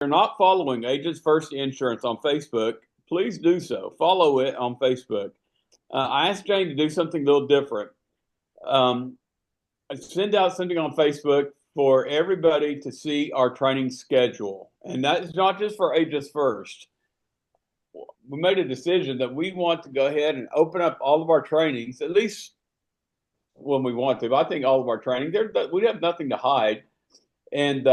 you're not following Agents First Insurance on Facebook, please do so. Follow it on Facebook. I asked Jane to do something a little different. Um, Send out something on Facebook for everybody to see our training schedule. And that is not just for Agents First. We made a decision that we want to go ahead and open up all of our trainings, at least when we want to. But I think all of our training, we have nothing to hide. And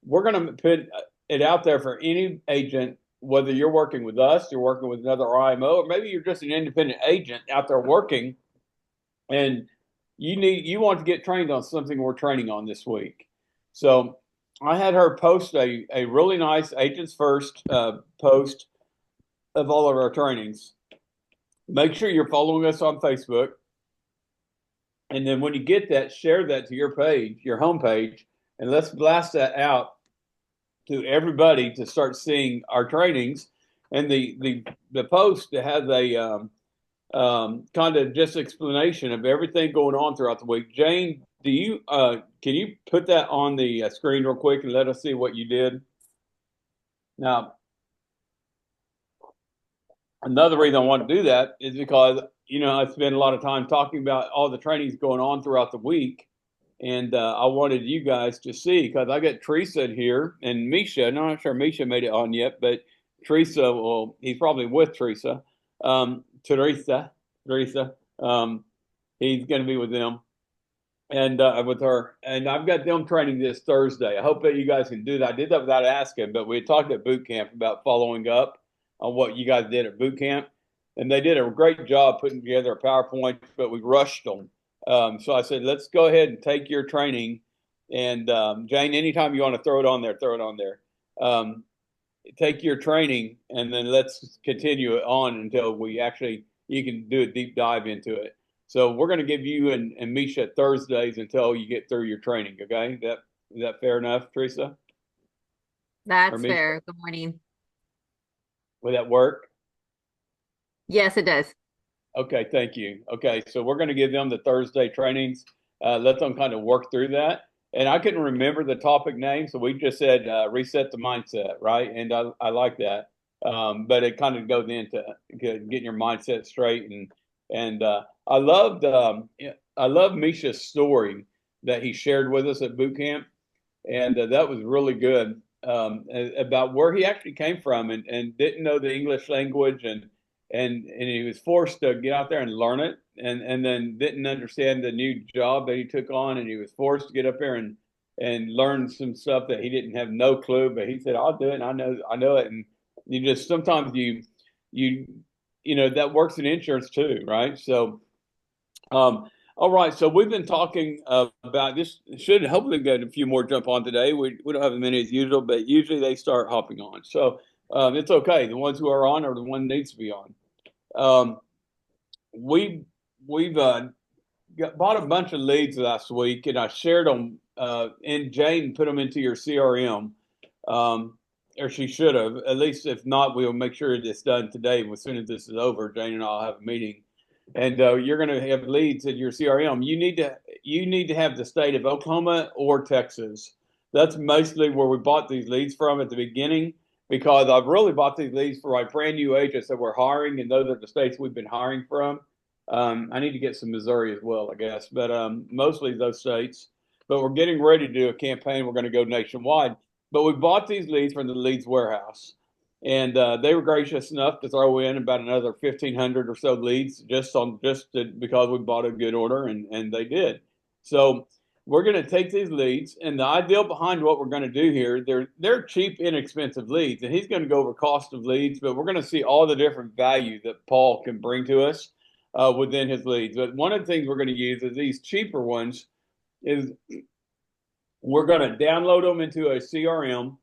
we're going to put it out there for any agent, whether you're working with us, you're working with another IMO, or maybe you're just an independent agent out there working, and you want to get trained on something we're training on this week. So I had her post a really nice Agents First post of all of our trainings. Make sure you're following us on Facebook. And then when you get that, share that to your page, your homepage, and let's blast that out to everybody to start seeing our trainings. And the post has a kind of just explanation of everything going on throughout the week. Jane, do you can you put that on the screen real quick and let us see what you did? Now, another reason I want to do that is because I spend a lot of time talking about all the trainings going on throughout the week, and I wanted you guys to see, because I got Teresa here and Misha. No, I'm not sure Misha made it on yet, but Teresa, well, he's probably with Teresa. Teresa. He's going to be with them and with her. And I've got them training this Thursday. I hope that you guys can do that. I did that without asking, but we talked at boot camp about following up on what you guys did at boot camp. And they did a great job putting together a PowerPoint, but we rushed them. So I said, let's go ahead and take your training. And Jane, anytime you want to throw it on there, throw it on there. Take your training, and then let's continue it on until you can do a deep dive into it. So we're going to give you and Misha Thursdays until you get through your training. Okay, is that fair enough, Teresa? Or That's Misha? fair. Good morning. Will that work? Yes, it does. Okay, thank you. Okay, so we're going to give them the Thursday trainings. Let them kind of work through that. And I couldn't remember the topic name, so we just said reset the mindset, right? And I like that. But it kind of goes into getting your mindset straight. And I love Misha's story that he shared with us at boot camp, and that was really good, about where he actually came from and didn't know the English language, and he was forced to get out there and learn it, and then didn't understand the new job that he took on, and he was forced to get up there and learn some stuff that he didn't have no clue, but he said, I'll do it, and I know it. And you just sometimes that works in insurance too, right? So all right, so we've been talking about this. Should hopefully get a few more jump on today. We don't have as many as usual, but usually they start hopping on. So it's okay. The ones who are on are the one that needs to be on. Um, we we've bought a bunch of leads last week, and I shared them. And Jane put them into your CRM, or she should have. At least, if not, we'll make sure it's done today. As soon as this is over, Jane and I'll have a meeting, and you're going to have leads in your CRM. You need to have the state of Oklahoma or Texas. That's mostly where we bought these leads from at the beginning, because I've really bought these leads for like brand new agents that we're hiring, and those are the states we've been hiring from. I need to get some Missouri as well, I guess, but mostly those states. But we're getting ready to do a campaign. We're going to go nationwide. But we bought these leads from the Leads warehouse, and they were gracious enough to throw in about another 1,500 or so leads because we bought a good order, and they did. So we're going to take these leads, and the ideal behind what we're going to do here, they're cheap, inexpensive leads, and he's going to go over cost of leads, but we're going to see all the different value that Paul can bring to us within his leads. But one of the things we're going to use is these cheaper ones is we're going to download them into a CRM,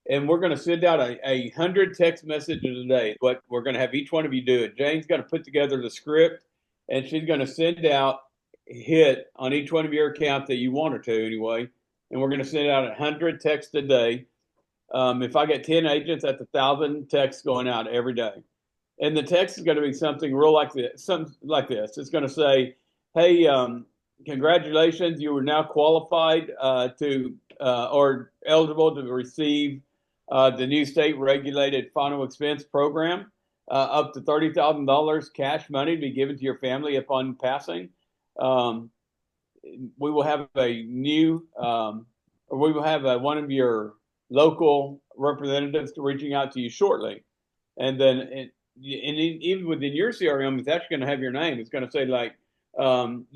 and we're going to send out a hundred text messages a day. What we're going to have each one of you do it. Jane's going to put together the script, and she's going to send out hit on each one of your account that you want her to anyway. And we're going to send out 100 texts a day. If I get 10 agents, that's 1,000 texts going out every day. And the text is going to be something real like this. Something like this. It's going to say, "Hey, congratulations, you are now qualified to or eligible to receive the new state regulated final expense program, up to $30,000 cash money to be given to your family upon passing. Um, we will have a new, or we will have one of your local representatives reaching out to you shortly. And then, even within your CRM, it's actually going to have your name. It's going to say like,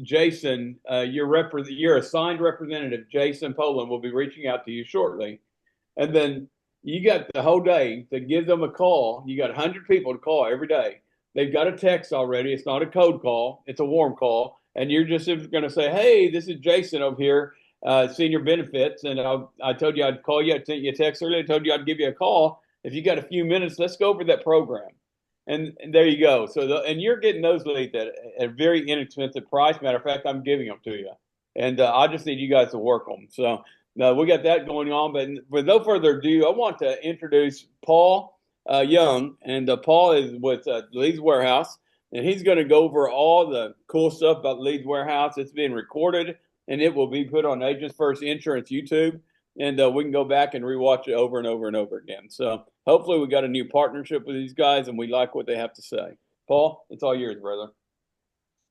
Jason, your assigned representative, Jason Poland, will be reaching out to you shortly. And then you got the whole day to give them a call. You got 100 people to call every day. They've got a text already. It's not a code call, it's a warm call. And you're just going to say, hey, this is Jason over here, senior benefits. And I told you I'd call you. I sent you a text earlier. I told you I'd give you a call. If you got a few minutes, let's go over that program. And there you go. And you're getting those leads at a very inexpensive price. Matter of fact, I'm giving them to you. And I just need you guys to work them. So no, we got that going on. But with no further ado, I want to introduce Paul Young. And Paul is with Leeds Warehouse. And he's going to go over all the cool stuff about Leeds Warehouse. It's being recorded and it will be put on Agents First Insurance YouTube. And we can go back and rewatch it over and over and over again. So hopefully we got a new partnership with these guys and we like what they have to say. Paul, it's all yours, brother.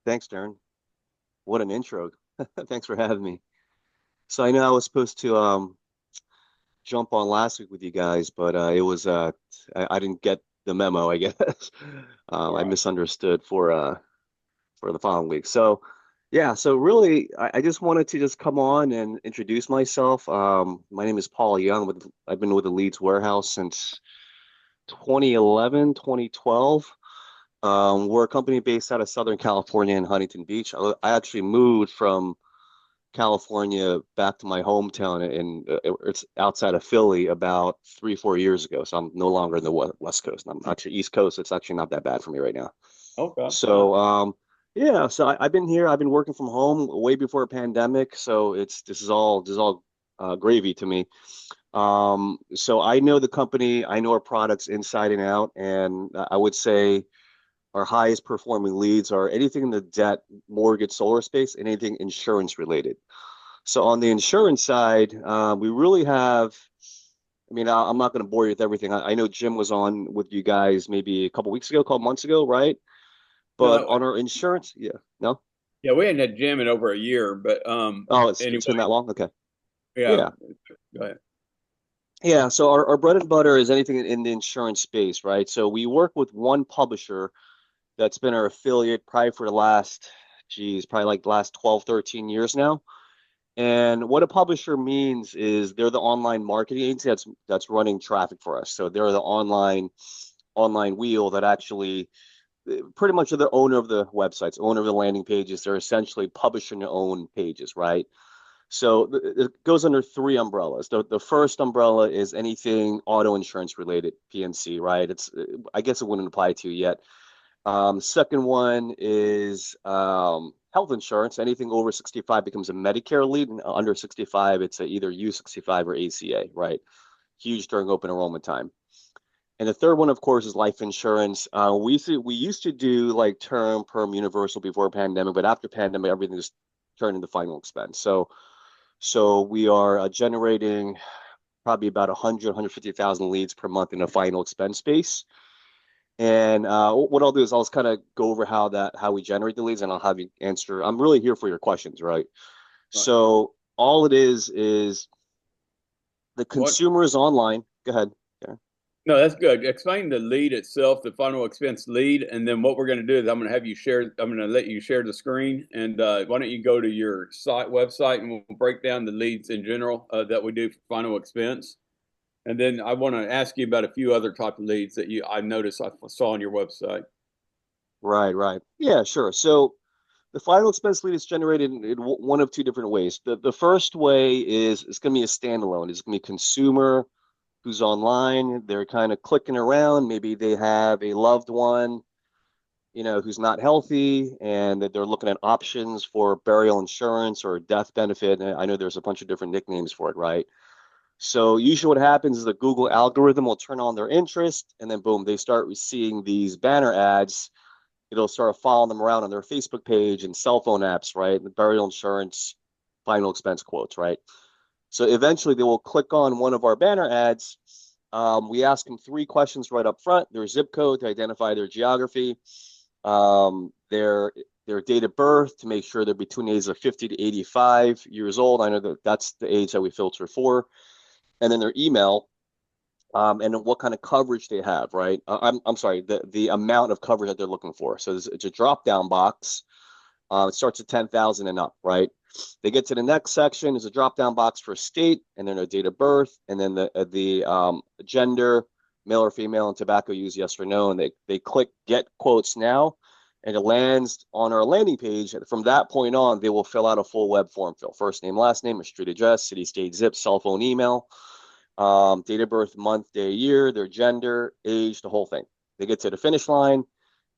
Thanks, Darren. What an intro. Thanks for having me. So I know I was supposed to jump on last week with you guys, but it was I didn't get the memo, I guess. I misunderstood for the following week. So yeah, so really I just wanted to just come on and introduce myself. My name is Paul Young. I've been with the Leeds Warehouse since 2011, 2012. We're a company based out of Southern California in Huntington Beach. I actually moved from California back to my hometown, and it's outside of Philly about 3, 4 years ago. So I'm no longer in the West Coast. I'm actually East Coast. It's actually not that bad for me right now. Okay. So yeah, so I've been here. I've been working from home way before a pandemic. So this is all gravy to me. So I know the company. I know our products inside and out, and I would say our highest performing leads are anything in the debt, mortgage, solar space, and anything insurance related. So on the insurance side, we really have, I mean, I'm not going to bore you with everything. I know Jim was on with you guys maybe a couple weeks ago, a couple months ago, right? But No, on our insurance, yeah, no? yeah, we hadn't had Jim in over a year, but Oh, anyway, it's been that long? Okay. yeah, Yeah. go ahead. Yeah. So our bread and butter is anything in the insurance space, right? So we work with one publisher that's been our affiliate probably for the last, geez, probably like the last 12, 13 years now. And what a publisher means is they're the online marketing agency that's running traffic for us. So they're the online wheel that actually pretty much are the owner of the websites, owner of the landing pages. They're essentially publishing their own pages, right? So it goes under three umbrellas. The first umbrella is anything auto insurance related, PNC, right? I guess it wouldn't apply to you yet. Second one is health insurance. Anything over 65 becomes a Medicare lead, and under 65, it's either U65 or ACA, right? Huge during open enrollment time. And the third one, of course, is life insurance. We used to do like term, perm, universal before pandemic, but after pandemic, everything just turned into final expense. So we are generating probably about 100, 150,000 leads per month in a final expense space. And what I'll do is I'll just kind of go over how we generate the leads, and I'll have you answer. I'm really here for your questions, right? Right. So all it is the What? consumer is online. Go ahead. Yeah. No, that's good. Explain the lead itself, the final expense lead, and then what we're going to do is I'm going to have you share. I'm going to let you share the screen, and why don't you go to your website, and we'll break down the leads in general that we do for final expense, and then I want to ask you about a few other type of leads that I noticed I saw on your website. Right, right. Yeah, sure. So the final expense lead is generated in one of two different ways. The first way is it's going to be a standalone. It's going to be a consumer who's online. They're kind of clicking around. Maybe they have a loved one, who's not healthy, and that they're looking at options for burial insurance or death benefit. And I know there's a bunch of different nicknames for it, right? So usually what happens is the Google algorithm will turn on their interest, and then boom, they start seeing these banner ads. It'll start following them around on their Facebook page and cell phone apps, right? The burial insurance, final expense quotes, right? So eventually they will click on one of our banner ads, We ask them 3 questions right up front: their zip code to identify their geography, their date of birth to make sure they're between the ages of 50 to 85 years old. I know that that's the age that we filter for, and then their email, and what kind of coverage they have. Right? I'm sorry, the amount of coverage that they're looking for. So it's a drop down box. It starts at 10,000 and up. Right? They get to the next section. There's a drop down box for state, and then their date of birth, and then the gender, male or female, and tobacco use, yes or no. And they click get quotes now, and it lands on our landing page. And from that point on, they will fill out a full web form fill: first name, last name, a street address, city, state, zip, cell phone, email, date of birth, month, day, year, their gender, age, the whole thing. They get to the finish line.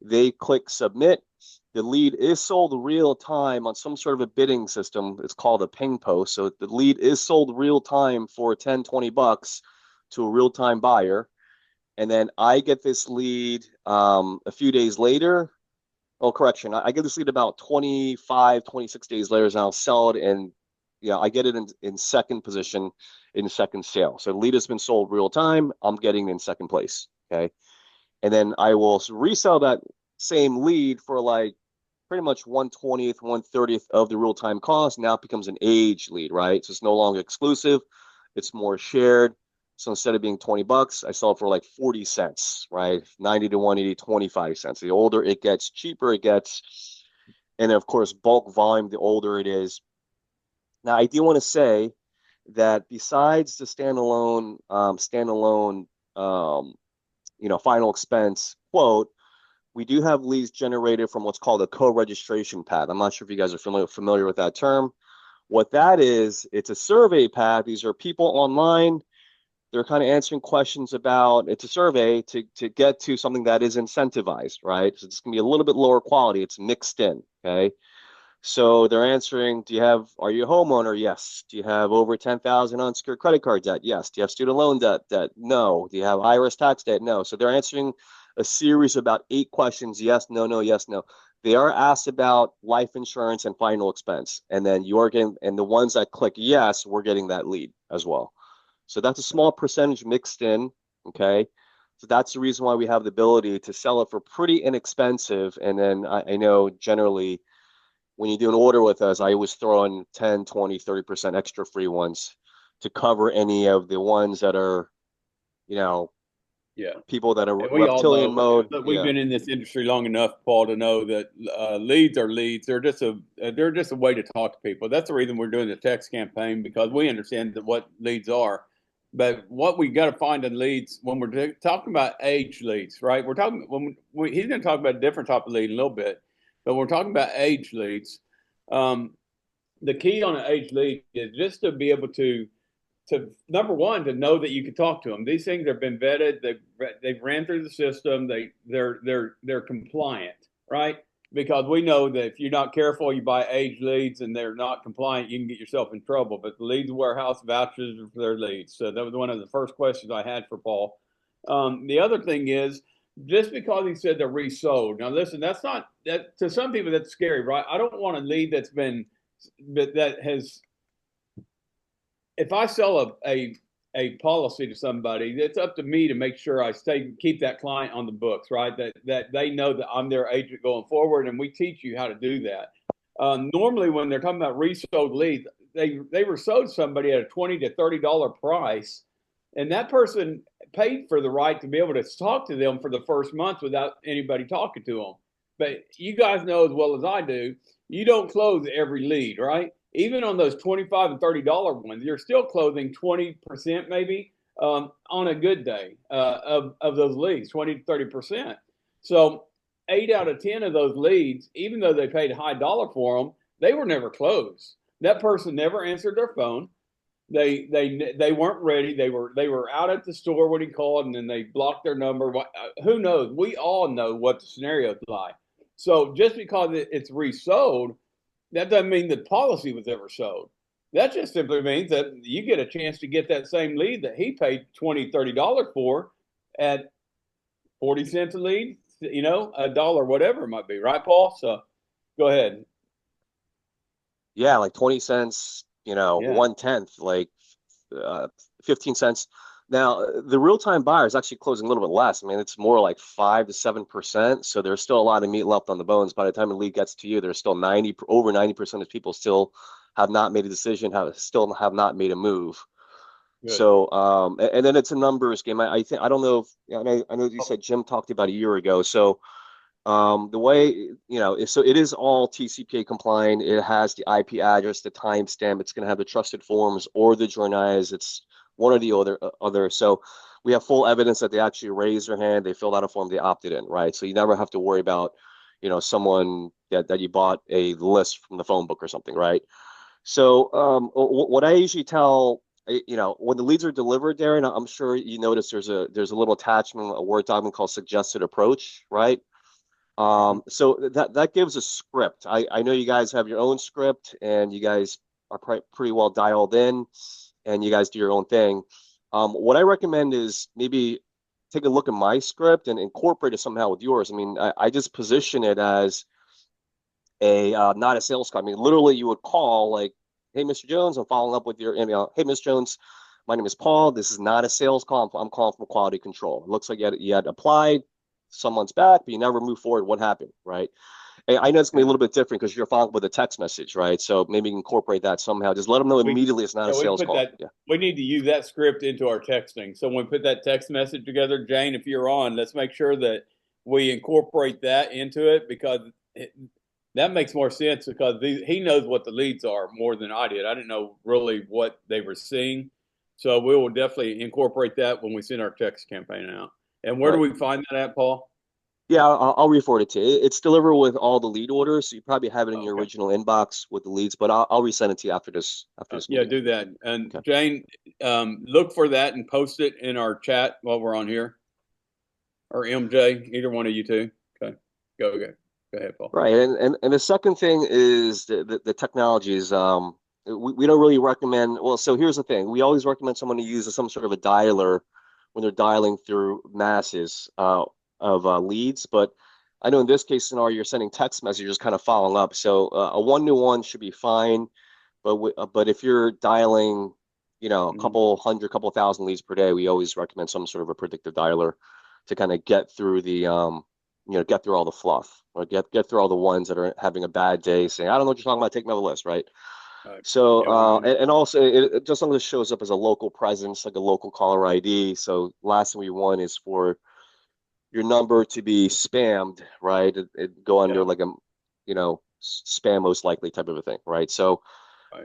They click submit. The lead is sold real time on some sort of a bidding system. It's called a ping post. So the lead is sold real time for 10, $20 to a real time buyer. And then I get this lead a few days later. Oh, correction. I get this lead about 25, 26 days later, and I'll sell it. And I get it in second position in second sale. So the lead has been sold real time. I'm getting in second place. Okay. And then I will resell that same lead for like pretty much 1/20th, 1/30th of the real time cost. Now it becomes an age lead, right? So it's no longer exclusive. It's more shared. So instead of being $20, I sell it for like 40 cents, right? 90 to 180, 25 cents. The older it gets, cheaper it gets. And of course, bulk volume, the older it is. Now, I do want to say that besides the standalone, final expense quote, we do have leads generated from what's called a co-registration pad. I'm not sure if you guys are familiar with that term. What that is, it's a survey pad. These are people online. They're kind of answering questions about, it's a survey to get to something that is incentivized, right? So it's going to be a little bit lower quality. It's mixed in, okay? So they're answering, are you a homeowner? Yes. Do you have over 10,000 unsecured credit card debt? Yes. Do you have student loan debt? No. Do you have IRS tax debt? No. So they're answering a series of about 8 questions. Yes, no, no, yes, no. They are asked about life insurance and final expense. And then and the ones that click yes, we're getting that lead as well. So that's a small percentage mixed in. Okay. So that's the reason why we have the ability to sell it for pretty inexpensive. And then I know generally when you do an order with us, I always throw in 10, 20, 30% extra free ones to cover any of the ones that are, Yeah. people that are And we all reptilian know, mode. but we've Yeah. been in this industry long enough, Paul, to know that leads are leads. They're just a way to talk to people. That's the reason we're doing the text campaign, because we understand that what leads are. But what we got to find in leads when we're talking about age leads, right? We're talking he's going to talk about a different type of lead in a little bit, but we're talking about age leads. The key on an age lead is just to be able to number one, to know that you can talk to them. These things have been vetted. They've ran through the system. They're compliant, right? Because we know that if you're not careful, you buy age leads and they're not compliant, you can get yourself in trouble. But the leads warehouse vouchers for their leads. So that was one of the first questions I had for Paul. The other thing is, just because he said they're resold. Now, listen, that's not that to some people that's scary, right? I don't want a lead that has. If I sell a policy to somebody, it's up to me to make sure I keep that client on the books, right? That they know that I'm their agent going forward, and we teach you how to do that. Normally, when they're talking about resold leads, they were sold somebody at a $20 to $30 price, and that person paid for the right to be able to talk to them for the first month without anybody talking to them. But you guys know as well as I do, you don't close every lead, right? Even on those $25 and $30 ones, you're still closing 20% maybe on a good day of those leads, 20 to 30%. So 8 out of 10 of those leads, even though they paid high dollar for them, they were never closed. That person never answered their phone. They weren't ready. They were out at the store when he called, and then they blocked their number. Who knows? We all know what the scenario's like. So just because it's resold, that doesn't mean the policy was ever sold. That just simply means that you get a chance to get that same lead that he paid $20, $30 for at 40 cents a lead, a dollar, whatever it might be, right, Paul? So go ahead. Yeah, like 20 cents, Yeah. 1/10, like 15 cents. Now, the real-time buyer is actually closing a little bit less. I mean, it's more like 5 to 7%. So there's still a lot of meat left on the bones. By the time the lead gets to you, there's still over 90% of people still have not made a decision, still have not made a move. Good. So, and then it's a numbers game. I think, I don't know if, I know you said Jim talked about a year ago. So, the way, so it is all TCPA compliant. It has the IP address, the timestamp. It's going to have the trusted forms or the journals. It's one or the other. So we have full evidence that they actually raised their hand, they filled out a form, they opted in, right? So you never have to worry about, someone that you bought a list from the phone book or something, right? So what I usually tell, when the leads are delivered, Darren, I'm sure you notice there's a little attachment, a Word document called suggested approach, right? So that gives a script. I know you guys have your own script and you guys are pretty well dialed in and you guys do your own thing. What I recommend is maybe take a look at my script and incorporate it somehow with yours. I mean, I just position it as not a sales call. I mean, literally you would call like, hey, Mr. Jones, I'm following up with your email. Hey, Mr. Jones, my name is Paul. This is not a sales call. I'm calling from quality control. It looks like you had applied some months back, but you never moved forward. What happened, right? And I know it's going to be a little bit different because you're following up with a text message, right? So maybe incorporate that somehow. Just let them know We immediately it's not a we sales put call. that Yeah. we need to use that script into our texting. So when we put that text message together, Jane, if you're on, let's make sure that we incorporate that into it because that makes more sense because he knows what the leads are more than I did. I didn't know really what they were seeing. So we will definitely incorporate that when we send our text campaign out. And where do Right. we find that at, Paul? Yeah, I'll re-forward it to you. It's delivered with all the lead orders, so you probably have it in your Okay. original inbox with the leads, but I'll resend it to you after this Yeah, meeting. do that. And Okay. Jane, look for that and post it in our chat while we're on here, or MJ, either one of you two. Okay, go ahead, Paul. Right, and the second thing is the technologies. We don't really recommend. Well, so here's the thing: we always recommend someone to use some sort of a dialer when they're dialing through masses of leads. But I know in this case scenario, you're sending text messages, kind of following up. So a one-to-one should be fine. But if you're dialing, a Mhm. couple hundred, couple thousand leads per day, we always recommend some sort of a predictive dialer to kind of get through get through all the fluff or get through all the ones that are having a bad day, saying, I don't know what you're talking about, take me off the list, right? So, Yeah, we do. and also it just long as it shows up as a local presence, like a local caller ID. So last thing we want is for your number to be spammed, right? It go under Yeah, like spam most likely type of a thing, right? So, right.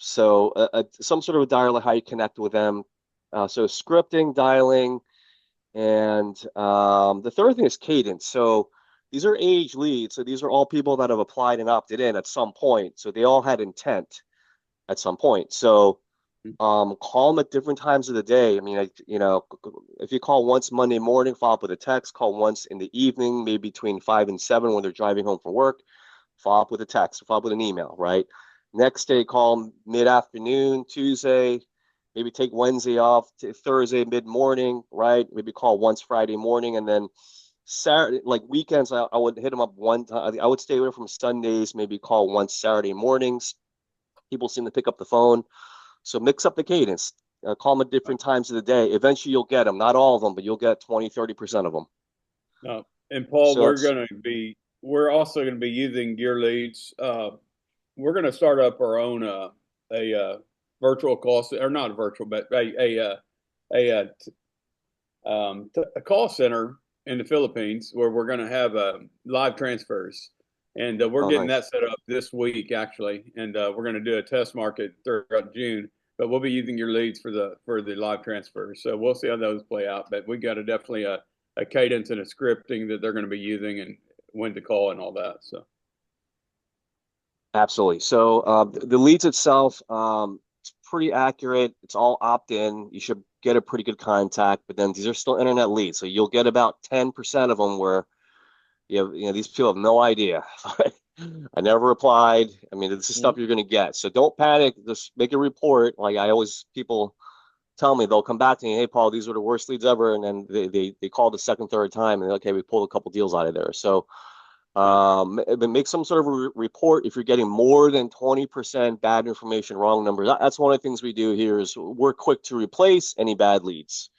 some sort of a dialer, how you connect with them. So scripting, dialing, and the third thing is cadence. So these are age leads. So these are all people that have applied and opted in at some point. So they all had intent at some point. So call them at different times of the day. I mean, if you call once Monday morning, follow up with a text. Call once in the evening, maybe between 5 and 7 when they're driving home from work. Follow up with a text. Follow up with an email. Right. Next day, call mid afternoon, Tuesday. Maybe take Wednesday off to Thursday mid morning. Right. Maybe call once Friday morning, and then Saturday, like weekends, I would hit them up one time. I would stay away from Sundays. Maybe call once Saturday mornings. People seem to pick up the phone. So mix up the cadence. Call them at different times of the day. Eventually, you'll get them. Not all of them, but you'll get 20, 30% of them. No. And Paul, So it's we're also going to be using Gear Leads. We're going to start up our own virtual call or not a virtual, but a call center in the Philippines where we're going to have live transfers, and we're oh getting nice. that set up this week actually, and we're going to do a test market throughout June. But we'll be using your leads for the live transfers, so we'll see how those play out. But we got definitely a cadence and a scripting that they're going to be using and when to call and all that. So Absolutely. So the leads itself, it's pretty accurate. It's all opt-in. You should get a pretty good contact, but then these are still internet leads. So you'll get about 10% of them where these people have no idea. I never applied. I mean, this is stuff you're going to get. So don't panic. Just make a report. Like people tell me, they'll come back to me, hey, Paul, these were the worst leads ever. And then they call the second, third time and they're like, okay, we pulled a couple deals out of there. So Make some sort of a report if you're getting more than 20% bad information, wrong numbers. That's one of the things we do here is we're quick to replace any bad leads,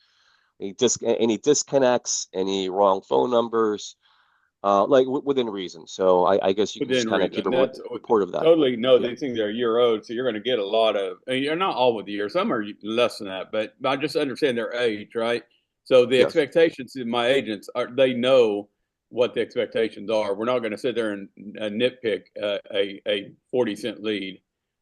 any disconnects, any wrong phone numbers, within reason. So I guess you can just Within kind of keep reason. a That's report of that. totally no. Yeah. These things are a year old, so you're going to get a lot of. And you're not all with the year. Some are less than that, but I just understand their age, right? So the Yes. expectations of my agents are they know what the expectations are. We're not going to sit there and nitpick a 40 cent lead.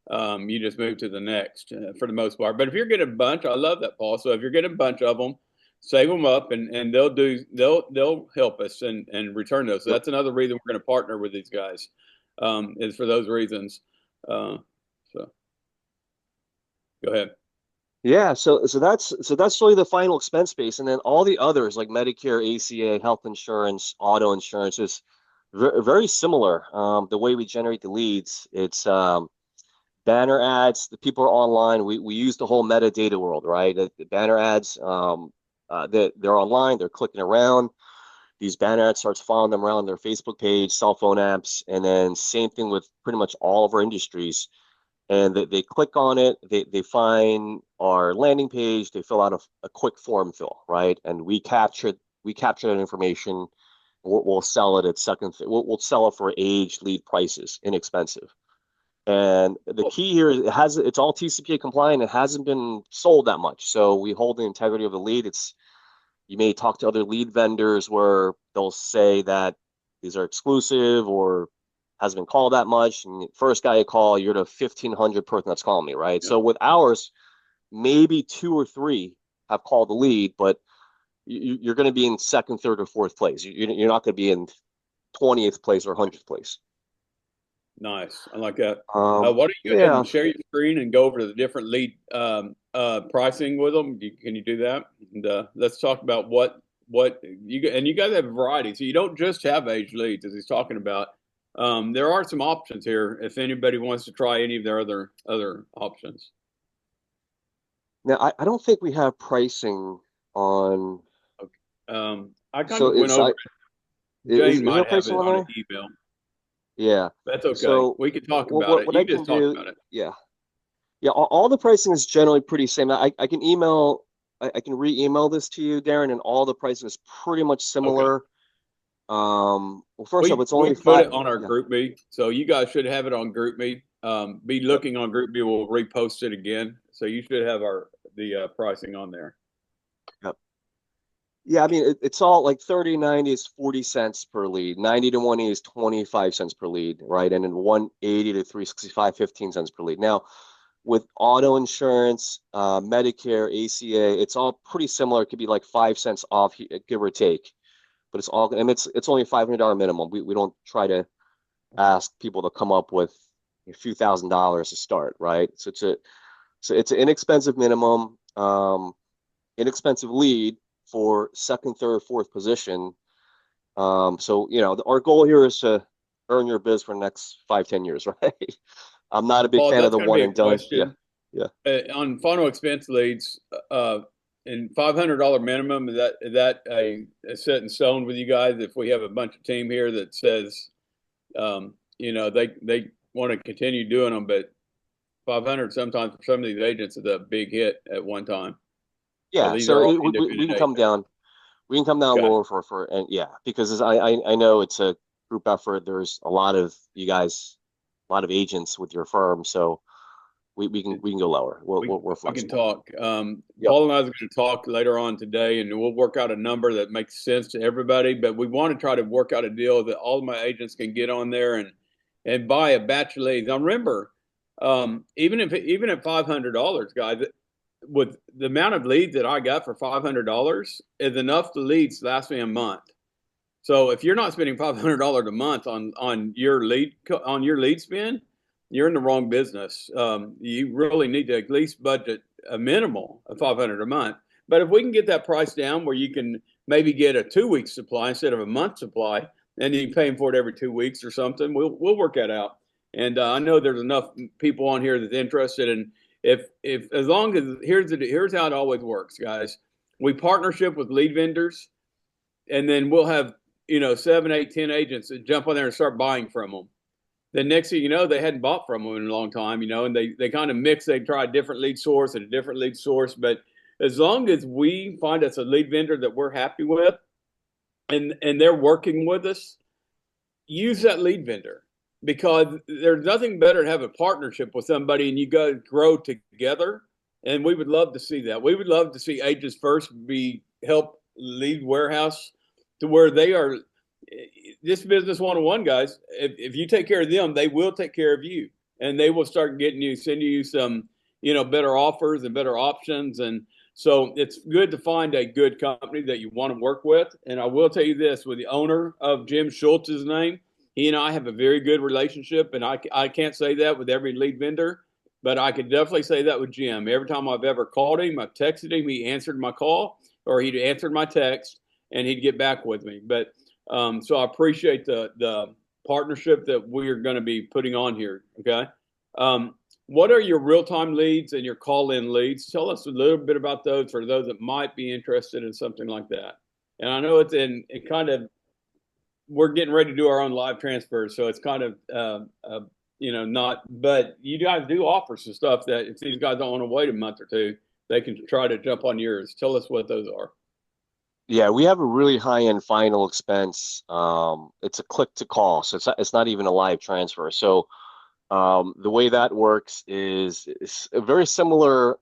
You just move to the next for the most part. But if you're getting a bunch, I love that, Paul. So if you're getting a bunch of them, save them up, and they'll help us and return those. So Yep. that's another reason we're going to partner with these guys. Is for those reasons. So go ahead. Yeah, so that's really the final expense base, and then all the others like Medicare, ACA, health insurance, auto insurance is very similar. The way we generate the leads, it's banner ads. The people are online. We use the whole metadata world, right? The banner ads, they're online. They're clicking around. These banner ads starts following them around their Facebook page, cell phone apps, and then same thing with pretty much all of our industries and they click on it, they find our landing page, they fill out a quick form fill, right? And we capture that information. We'll sell it at we'll sell it for age lead prices, inexpensive. And the key here is it's all TCPA compliant. It hasn't been sold that much, so we hold the integrity of the lead. You may talk to other lead vendors where they'll say that these are exclusive or hasn't been called that much. And first guy you call, you're the 1,500 person that's calling me, right? Yeah. So with ours, maybe two or three have called the lead, but you're going to be in second, third, or fourth place. You're not going to be in 20th place or 100th place. Nice. I like that. Why don't you go ahead Yeah. and share your screen and go over the different lead pricing with them? Can you do that? And let's talk about what you guys have a variety. So you don't just have age leads, as he's talking about. There are some options here if anybody wants to try any of their other options. Now, I don't think we have pricing on. Okay. I kind So of went it's over I it. Jane is there might have pricing it on on an there? email. Yeah. That's okay. So We can talk what about what, it. what I You can just talk do, about it. yeah. Yeah, all the pricing is generally pretty same. I can I can re-email this to you, Darren, and all the pricing is pretty much Okay. similar. Well, first off, We it's we only put five. it on our Yeah, group me, so you guys should have it on group me. Be yep, looking on group me. We'll repost it again, so you should have the pricing on there. yep. Yeah, I mean it's all like 30, 90 is 40 cents per lead, 90 to 180 is 25 cents per lead, right? And then 180 to 365, 15 cents per lead. Now, with auto insurance, Medicare, ACA, it's all pretty similar. It could be like 5 cents off, give or take. But it's all, and it's only $500 minimum. We don't try to ask people to come up with a few $1,000s to start, right? So it's an inexpensive minimum, inexpensive lead for second, third, fourth position. So our goal here is to earn your biz for the next 5, 10 years, right? I'm not a big Paul, fan of that's the going to one be a and done. Yeah, question yeah. on final expense leads. In $500 minimum, is that a set in stone with you guys? If we have a bunch of team here that says, they want to continue doing them, but 500 sometimes for some of these agents is a big hit at one time. So Yeah, these so are all we independent can come agents. down. We can come down Got it. lower and yeah, because I know it's a group effort. There's a lot of you guys, a lot of agents with your firm, so we can go lower. We're We can flexible. talk. Yep. Paul and I are going to talk later on today, and we'll work out a number that makes sense to everybody. But we want to try to work out a deal that all of my agents can get on there and buy a batch of leads. Now remember, even at $500, guys, with the amount of leads that I got for $500 is enough to leads to last me a month. So if you're not spending $500 a month on your lead spend, you're in the wrong business. You really need to at least budget a minimal of 500 a month. But if we can get that price down where you can maybe get a 2 week supply instead of a month supply, and you're paying for it every 2 weeks or something, we'll work that out. And I know there's enough people on here that's interested in if as long as here's how it always works, guys. We partnership with lead vendors, and then we'll have 7, 8, 10 agents that jump on there and start buying from them. The next thing you know, they hadn't bought from them in a long time, and they kind of mix. They try a different lead source and a different lead source. But as long as we find us a lead vendor that we're happy with, and they're working with us, use that lead vendor, because there's nothing better to have a partnership with somebody and you guys grow together. And we would love to see that. We would love to see Agents First be help lead warehouse to where they are. This business 101, guys. If you take care of them, they will take care of you, and they will start sending you some, better offers and better options. And so it's good to find a good company that you want to work with. And I will tell you this: with the owner of Jim Schultz's name, he and I have a very good relationship, and I can't say that with every lead vendor, but I could definitely say that with Jim. Every time I've ever called him, I've texted him, he answered my call, or he'd answered my text, and he'd get back with me. But so I appreciate the partnership that we are going to be putting on here. Okay. What are your real-time leads and your call-in leads? Tell us a little bit about those for those that might be interested in something like that. And I know it kind of, we're getting ready to do our own live transfers, so it's kind of, not, but you guys do offer some stuff that if these guys don't want to wait a month or two, they can try to jump on yours. Tell us what those are. Yeah, we have a really high-end final expense. It's a click to call, so it's not even a live transfer. So the way that works is it's a very similar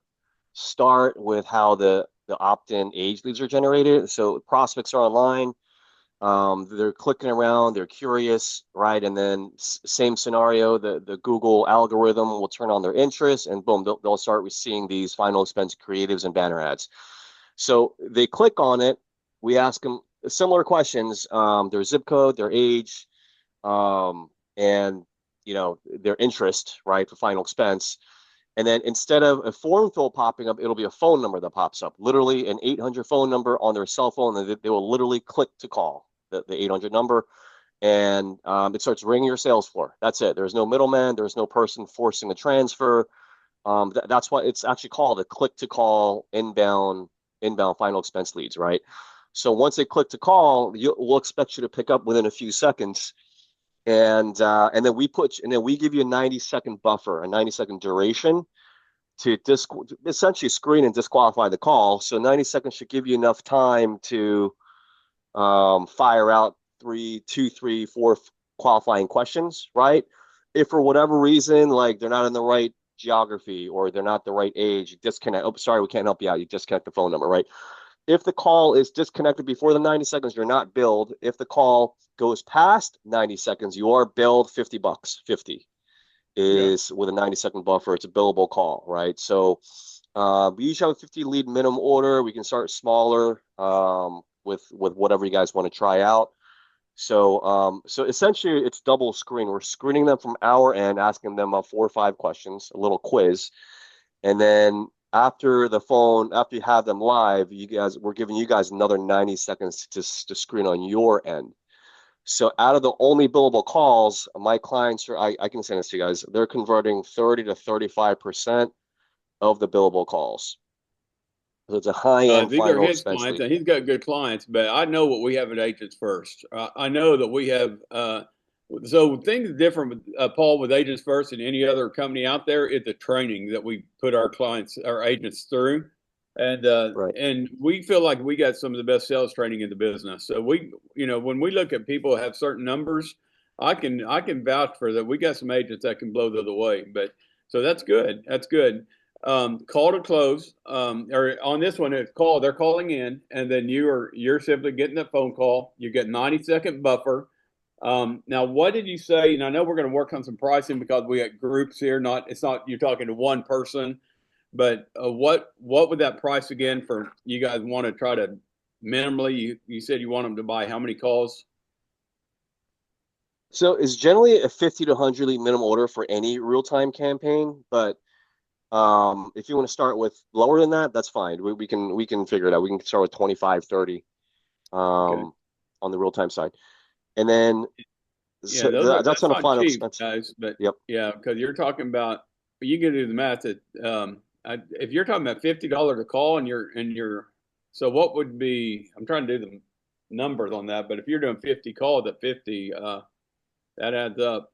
start with how the opt-in age leads are generated. So prospects are online, they're clicking around, they're curious, right? And then same scenario, the Google algorithm will turn on their interest, and boom, they'll start seeing these final expense creatives and banner ads. So they click on it. We ask them similar questions, their zip code, their age, and their interest, right, for final expense. And then instead of a form fill popping up, it'll be a phone number that pops up, literally an 800 phone number on their cell phone, and they will literally click to call the 800 number, and it starts ringing your sales floor. That's it. There's no middleman. There's no person forcing a transfer. That's why it's actually called a click to call inbound final expense leads, right? So once they click to call, we'll expect you to pick up within a few seconds, and then we give you a 90-second buffer, a 90-second duration to essentially screen and disqualify the call. So 90 seconds should give you enough time to fire out 2, 3, 4 qualifying questions, right? If for whatever reason, like they're not in the right geography or they're not the right age, you disconnect. Oh, sorry, we can't help you out. You disconnect the phone number, right? If the call is disconnected before the 90 seconds, you're not billed. If the call goes past 90 seconds, you are billed $50. 50 is with a 90-second buffer. It's a billable call, right? So we usually have a 50 lead minimum order. We can start smaller with whatever you guys want to try out. So essentially, it's double screen. We're screening them from our end, asking them 4 or 5 questions, a little quiz, and then after you have them live, we're giving you guys another 90 seconds to screen on your end. So out of the only billable calls, my clients I can send this to you guys, they're converting 30 to 35% of the billable calls. So it's a high-end These are final his expense clients, lead. and he's got good clients. But I know what we have at Agents First. I know that we have. So things different with Paul with Agents First and any other company out there is the training that we put our clients, our agents through, Right. and we feel like we got some of the best sales training in the business. So when we look at people who have certain numbers, I can vouch for that. We got some agents that can blow the other way. But so that's good. That's good. Call to close, or on this one, it's call. They're calling in, and then you're simply getting that phone call. You get 90-second buffer. Now, what did you say? And I know we're going to work on some pricing because we got groups here. It's not you're talking to one person, but what would that price again for you guys want to try to minimally? You said you want them to buy how many calls? So it's generally a 50 to 100 lead minimum order for any real-time campaign, but if you want to start with lower than that, that's fine. We can figure it out. We can start with 25, 30 Okay. On the real-time side. And then Yeah, that's that's on a not final cheap, expense. guys. But Yep. yeah, because you're talking about you can do the math that if you're talking about $50 a call and you're so what would be? I'm trying to do numbers on that, but if you're doing 50 calls at 50, that adds up.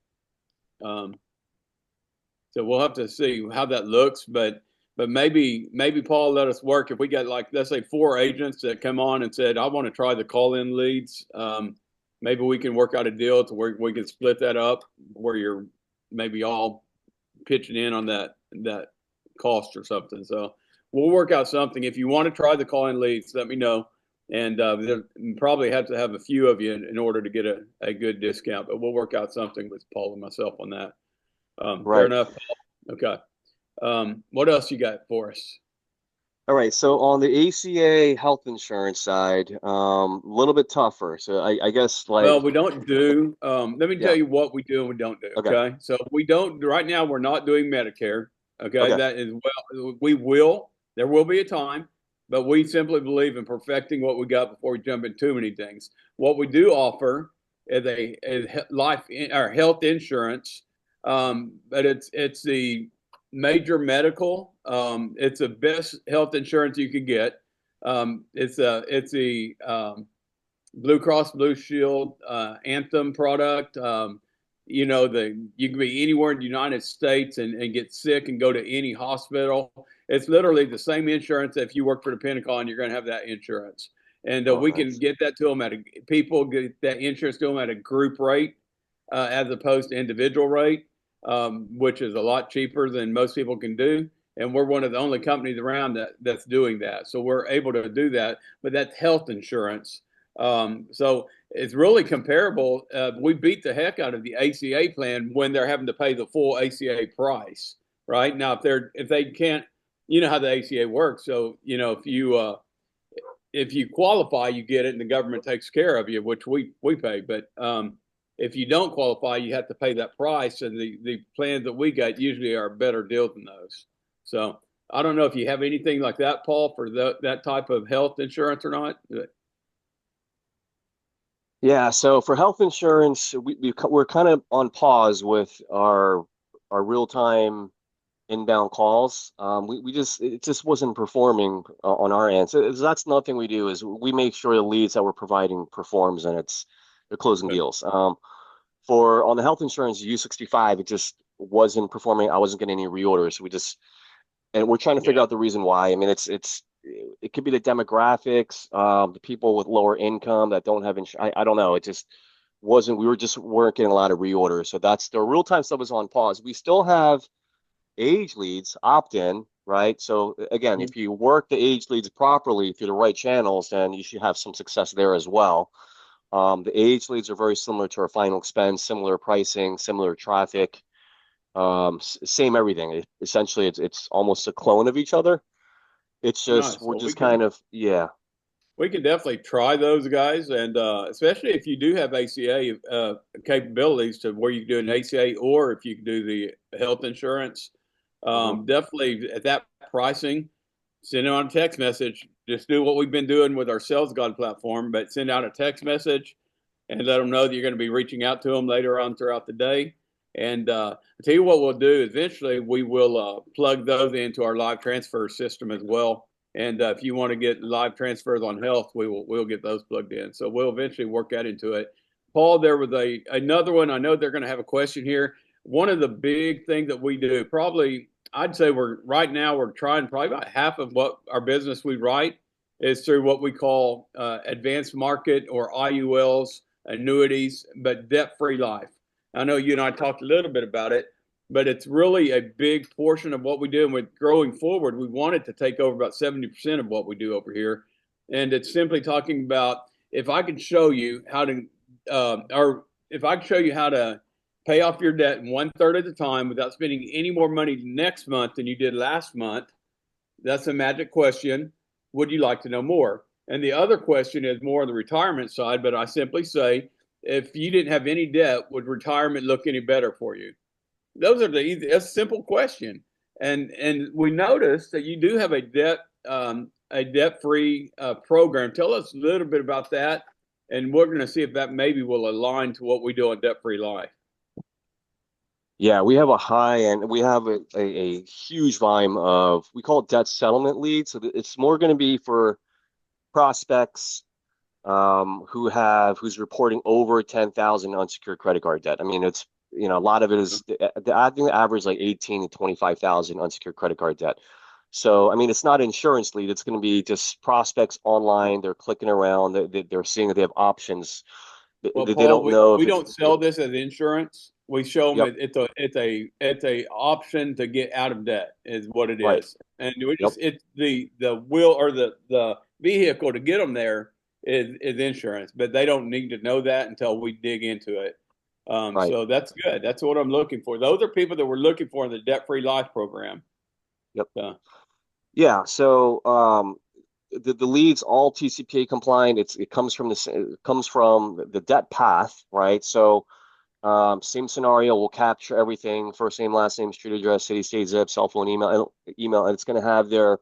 So we'll have to see how that looks, but maybe Paul let us work if we got like, let's say 4 agents that come on and said, I want to try the call-in leads. Maybe we can work out a deal to where we can split that up where you're maybe all pitching in on that cost or something. So we'll work out something. If you want to try the call-in leads, let me know. And probably have to have a few of you in order to get a good discount, but we'll work out something with Paul and myself on that. Fair Right. enough, Paul. Okay. What else you got for us? All right. So on the ACA health insurance side, a little bit tougher. So I guess Well, like, we don't do, let me tell yeah. you what we do and we don't do. Okay. Okay. So we don't, right now, we're not doing Medicare. Okay. Okay. That is, well, there will be a time, but we simply believe in perfecting what we got before we jump into too many things. What we do offer is or health insurance. But it's the major medical. It's the best health insurance you can get. It's the Blue Cross Blue Shield Anthem product. You can be anywhere in the United States and get sick and go to any hospital. It's literally the same insurance. If you work for the Pentagon, you're going to have that insurance, and Oh, we can nice. get that to them people get that insurance to them at a group rate as opposed to individual rate, which is a lot cheaper than most people can do. And we're one of the only companies around that's doing that. So we're able to do that, but that's health insurance. So it's really comparable. We beat the heck out of the ACA plan when they're having to pay the full ACA price, right? Now, if they can't, you know how the ACA works. So, if you qualify, you get it, and the government takes care of you, which we pay. But if you don't qualify, you have to pay that price, and the plans that we got usually are a better deal than those. So I don't know if you have anything like that, Paul, for that type of health insurance or not. Yeah. So for health insurance, we're kind of on pause with our real time inbound calls. We just it just wasn't performing on our end. So that's nothing we do is we make sure the leads that we're providing performs and they're closing Good. deals. For on the health insurance U65, it just wasn't performing. I wasn't getting any reorders. And we're trying to figure Yeah. out the reason why. I mean, it could be the demographics, the people with lower income that don't have insurance. I don't know. It just wasn't. Weren't getting a lot of reorders. So that's the real time stuff is on pause. We still have age leads opt in, right? So again, if you work the age leads properly through the right channels, then you should have some success there as well. The age leads are very similar to our final expense, similar pricing, similar traffic, same everything. Essentially, it's almost a clone of each other. It's Oh, just nice. we're Well, just kind of yeah. we can definitely try those guys, and especially if you do have ACA capabilities to where you can do an ACA, or if you can do the health insurance. Mhm. Definitely at that pricing, send it on a text message. Just do what we've been doing with our Sales God platform, but send out a text message and let them know that you're going to be reaching out to them later on throughout the day. And I tell you what we'll do. Eventually, we will plug those into our live transfer system as well. And if you want to get live transfers on health, we'll get those plugged in. So we'll eventually work that into it. Paul, there was another one. I know they're going to have a question here. One of the big things that we do, probably, I'd say right now we're trying probably about half of what our business we write is through what we call advanced market or IULs, annuities, but debt-free life. I know you and I talked a little bit about it, but it's really a big portion of what we do. And with growing forward, we want it to take over about 70% of what we do over here. And it's simply talking about if I could show you how to, or if I could show you how to pay off your debt in 1/3 of the time without spending any more money next month than you did last month, that's a magic question. Would you like to know more? And the other question is more on the retirement side, but I simply say, if you didn't have any debt, would retirement look any better for you? Those are that's a simple question. And we noticed that you do have a debt free program. Tell us a little bit about that, and we're going to see if that maybe will align to what we do on debt free life. Yeah, we have a high end. We have a huge volume of we call it debt settlement leads. So it's more going to be for prospects who's reporting over 10,000 unsecured credit card debt. I mean, it's a lot of it is I think the average like 18 to 25,000 unsecured credit card debt. So I mean, it's not an insurance lead. It's going to be just prospects online. They're clicking around. They're seeing that they have options. Well, They Paul, don't know we if it's don't sell this as insurance. We show them yep, it's a option to get out of debt is what it right, is, and we yep, just it's the will or the vehicle to get them there is insurance, but they don't need to know that until we dig into it. right, So that's good. That's what I'm looking for. Those are people that we're looking for in the debt free life program. yep. Uh, Yeah, so the leads all TCPA compliant. It comes from it comes from the debt path, right? So same scenario, we'll capture everything, first name, last name, street address, city, state, zip, cell phone, email, and it's going to have their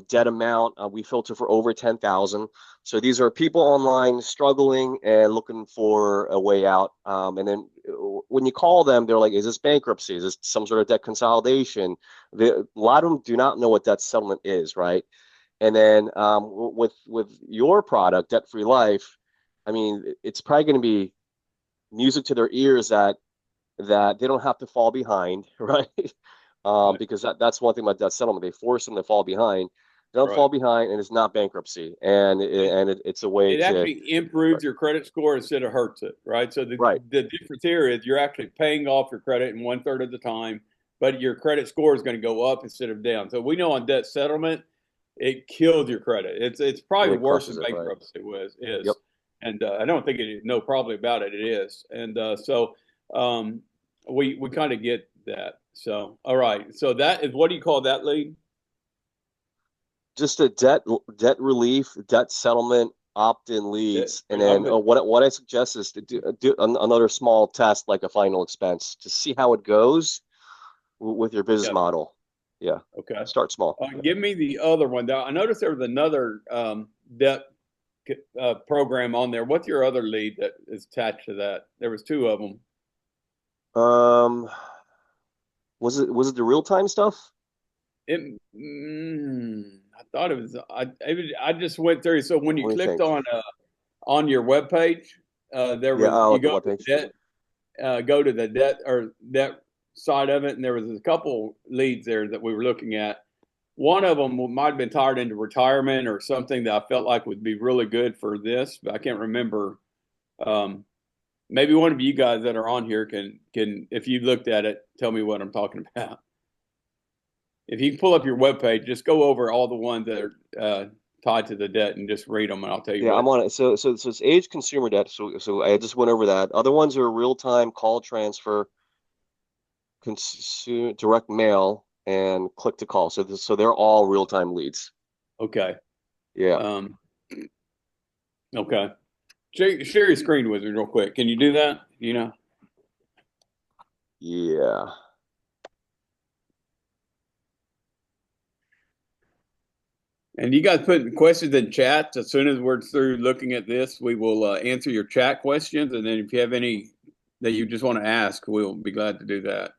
debt amount. We filter for over 10,000. So these are people online struggling and looking for a way out. And then when you call them, they're like, is this bankruptcy? Is this some sort of debt consolidation? A lot of them do not know what debt settlement is, right? And then with your product, Debt Free Life, I mean, it's probably going to be music to their ears that they don't have to fall behind, right? right, Because that's one thing about debt settlement. They force them to fall behind. They don't right. fall behind, and it's not bankruptcy, and it's a way It to actually improves your credit score instead of hurts it, right? So the, right, the difference here is you're actually paying off your credit in one third of the time, but your credit score is going to go up instead of down. So we know on debt settlement, it kills your credit. It's probably it worse crushes than it, right? bankruptcy Yep. is, and I don't think it no probably about it. It is, and so um, we kind of get that. So all right, so that is what do you call that lead? Just a debt relief, debt settlement, opt-in Debt leads, and free. then what I suggest is to do another small test like a final expense to see how it goes with your business Yeah. model. Yeah, Okay. start small. Give me the other one. Now, I noticed there was another debt program on there. What's your other lead that is attached to that? There was two of them. Um, was it the real time stuff? I thought it was. I just went through. So when you Let me clicked think. on your web page, there Yeah, was oh, you the go to webpage. debt, go to the debt or debt side of it, and there was a couple leads there that we were looking at. One of them might have been tired into retirement or something that I felt like would be really good for this, but I can't remember. Um, maybe one of you guys that are on here can if you looked at it, tell me what I'm talking about. If you pull up your webpage, just go over all the ones that are tied to the debt and just read them, and I'll tell you Yeah, I'm what. on it. So it's age consumer debt. So I just went over that. Other ones are real time call transfer, consumer direct mail, and click to call. So they're all real time leads. Okay. Yeah, Um, okay. Share your screen with me real quick. Can you do that? You know. yeah. And you guys put questions in chat. As soon as we're through looking at this, we will answer your chat questions. And then if you have any that you just want to ask, we'll be glad to do that.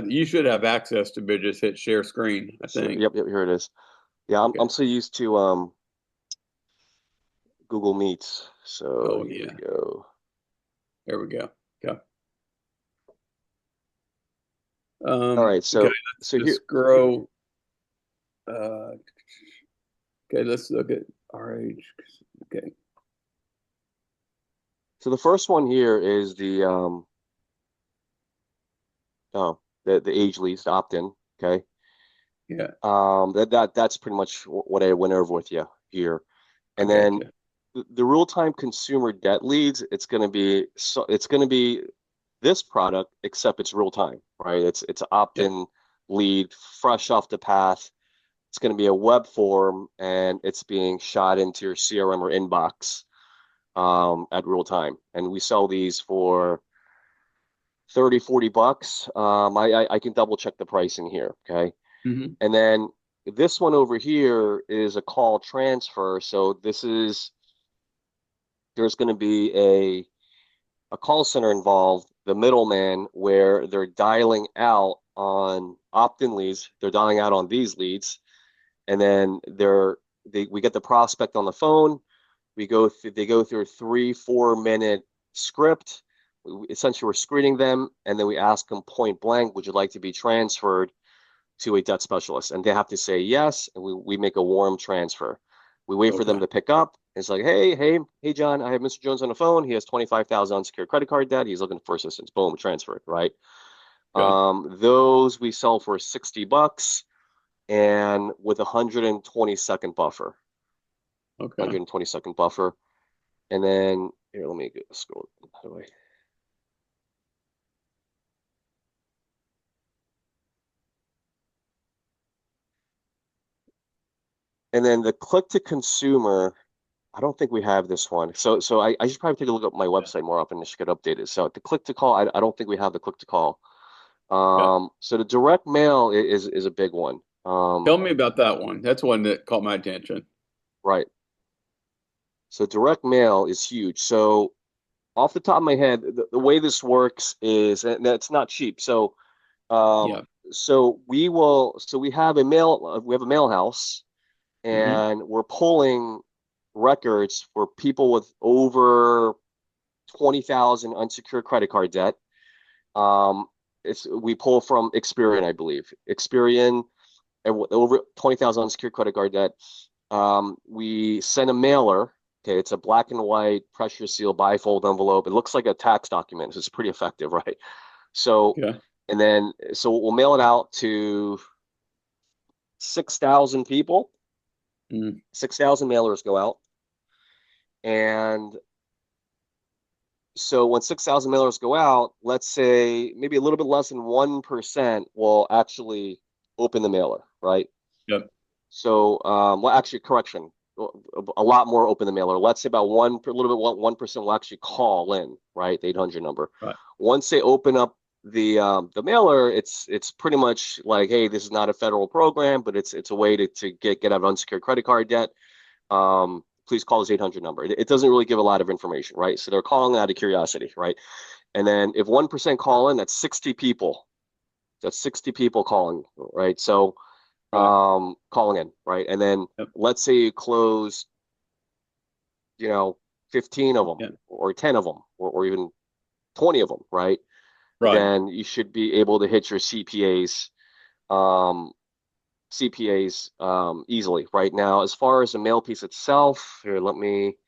You should have access to just hit share screen, I So think. yep, here it is. Yeah, I'm Okay. so used to Google Meets. So Oh, here we yeah. go. There we go. Okay. All right, Okay. Let's so just here scroll. Uh, okay. Let's look at our age. Okay. so the first one here is the age lease opt-in. Okay. Yeah. That's pretty much what I went over with you here. I And got then you. the real-time consumer debt leads, it's going to be this product, except it's real time, right? It's an Yep. opt-in lead, fresh off the path. It's going to be a web form, and it's being shot into your CRM or inbox at real time. And we sell these for 30, $40. I can double check the pricing here, okay? Hmm. And then this one over here is a call transfer. So there's going to be a call center involved, the middleman, where they're dialing out on opt-in leads. They're dialing out on these leads, and then they're we get the prospect on the phone. They go through a 3-4 minute script. Essentially, we're screening them, and then we ask them point blank, would you like to be transferred to a debt specialist? And they have to say yes, and we make a warm transfer. We wait for them Okay. to pick up. It's like, hey, John, I have Mr. Jones on the phone. He has 25,000 unsecured credit card debt. He's looking for assistance. Boom, transferred, right? Okay. Those we sell for $60 and with 120-second buffer. Okay. 120-second buffer. And then here, let me scroll. How do I? And then the click to consumer, I don't think we have this one. I should probably take a look at my Yeah. website more often. It should get updated. So the click to call, I don't think we have the click to call. Yeah. So the direct mail is a big one. Tell me about that one. That's one that caught my attention. Right. So direct mail is huge. So off the top of my head, the way this works is, and it's not cheap. Um, Yeah. we have a mail house, Hmm. and we're pulling records for people with over 20,000 unsecured credit card debt. Um, we pull from Experian, I believe. Experian, over 20,000 unsecured credit card debt. We send a mailer. Okay, it's a black and white pressure seal bifold envelope. It looks like a tax document. So it's pretty effective, right? So, Okay. so we'll mail it out to 6,000 people. Mm. 6,000 mailers go out. And so when 6,000 mailers go out, let's say maybe a little bit less than 1% will actually open the mailer, right? Yep. So, well, actually, correction, a lot more open the mailer. Let's say about a little bit 1% will actually call in, right? The 800 number. Right. Once they open up the mailer, it's pretty much like, hey, this is not a federal program, but it's a way to get out of unsecured credit card debt. Please call this 800 number. It doesn't really give a lot of information, right? So they're calling out of curiosity, right? And then if 1% call in, that's 60 people. That's 60 people calling, right? So Right. calling in, right? And then Yep. let's say you close, 15 of them Yeah. or 10 of them or even 20 of them, right? Right. Then you should be able to hit your um, easily. Right now, as far as the mail piece itself, here, let me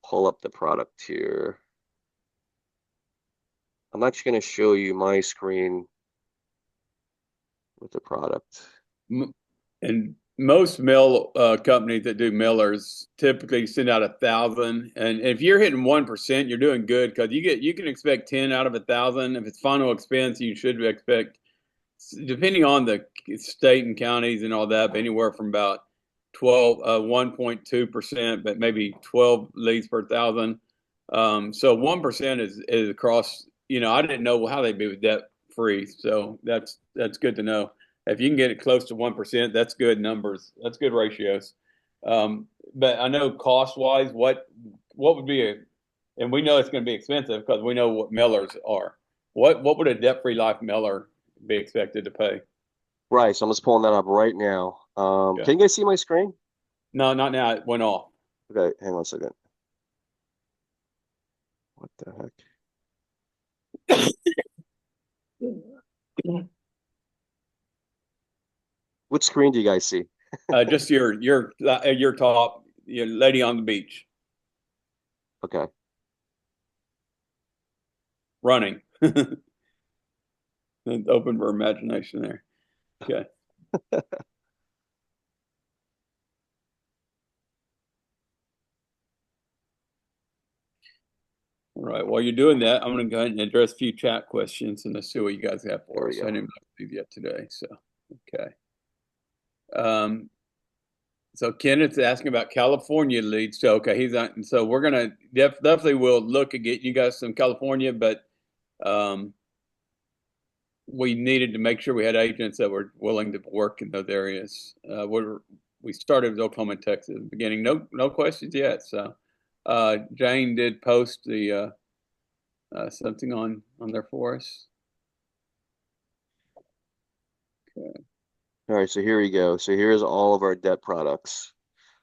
pull up the product here. I'm actually going to show you my screen with the product. And most mail companies that do mailers typically send out 1,000. And if you're hitting 1%, you're doing good because you can expect 10 out of 1,000. If it's final expense, you should expect, depending on the state and counties and all that, but anywhere from about 1.2%, but maybe 12 leads per thousand. So 1% is across. I didn't know how they'd be with debt free, so that's good to know. If you can get it close to 1%, that's good numbers. That's good ratios. But I know cost wise, what would be and we know it's going to be expensive because we know what mailers are. What would a debt free life mailer be expected to pay? Right, so I'm just pulling that up right now. Yeah. Can you guys see my screen? No, not now. It went off. Okay, hang on a second. What the heck? Which screen do you guys see? Just your top, your lady on the beach Okay. running. It's open for imagination there. Okay. All right. While you're doing that, I'm going to go ahead and address a few chat questions and let's see what you guys have There for we us. I go. didn't do yet today. So, okay. Um, so Kenneth's asking about California leads. So, okay, he's on. So we're going to definitely will look at getting you guys some California, but um, we needed to make sure we had agents that were willing to work in those areas. We started with Oklahoma and Texas at the beginning. No questions yet. So Jane did post the something on there for us. Okay. All right, so here we go. So here's all of our debt products.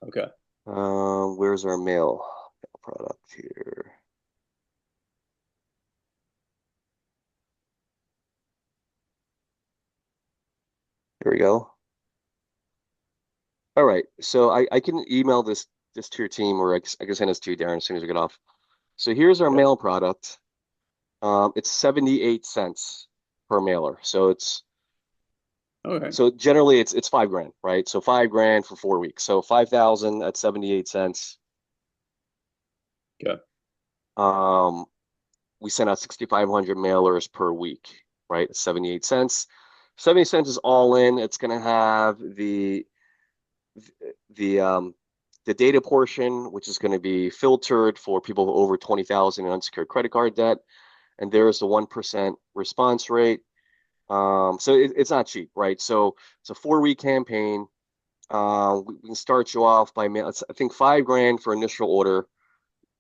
Okay. Where's our mail product here? There we go. All right. So I can email this to your team, or I can send this to you, Darren, as soon as we get off. So here's our Yep. mail product. It's 78 cents per mailer. Okay. So generally it's 5 grand, right? So 5 grand for 4 weeks. So 5,000 at 78 cents. Okay. We send out 6,500 mailers per week, right? 78 cents. 70 cents is all in. It's going to have the um the data portion, which is going to be filtered for people over 20,000 in unsecured credit card debt, and there's the 1% response rate. So it's not cheap, right? So it's a 4 week campaign. We can start you off by mail. I think 5 grand for initial order.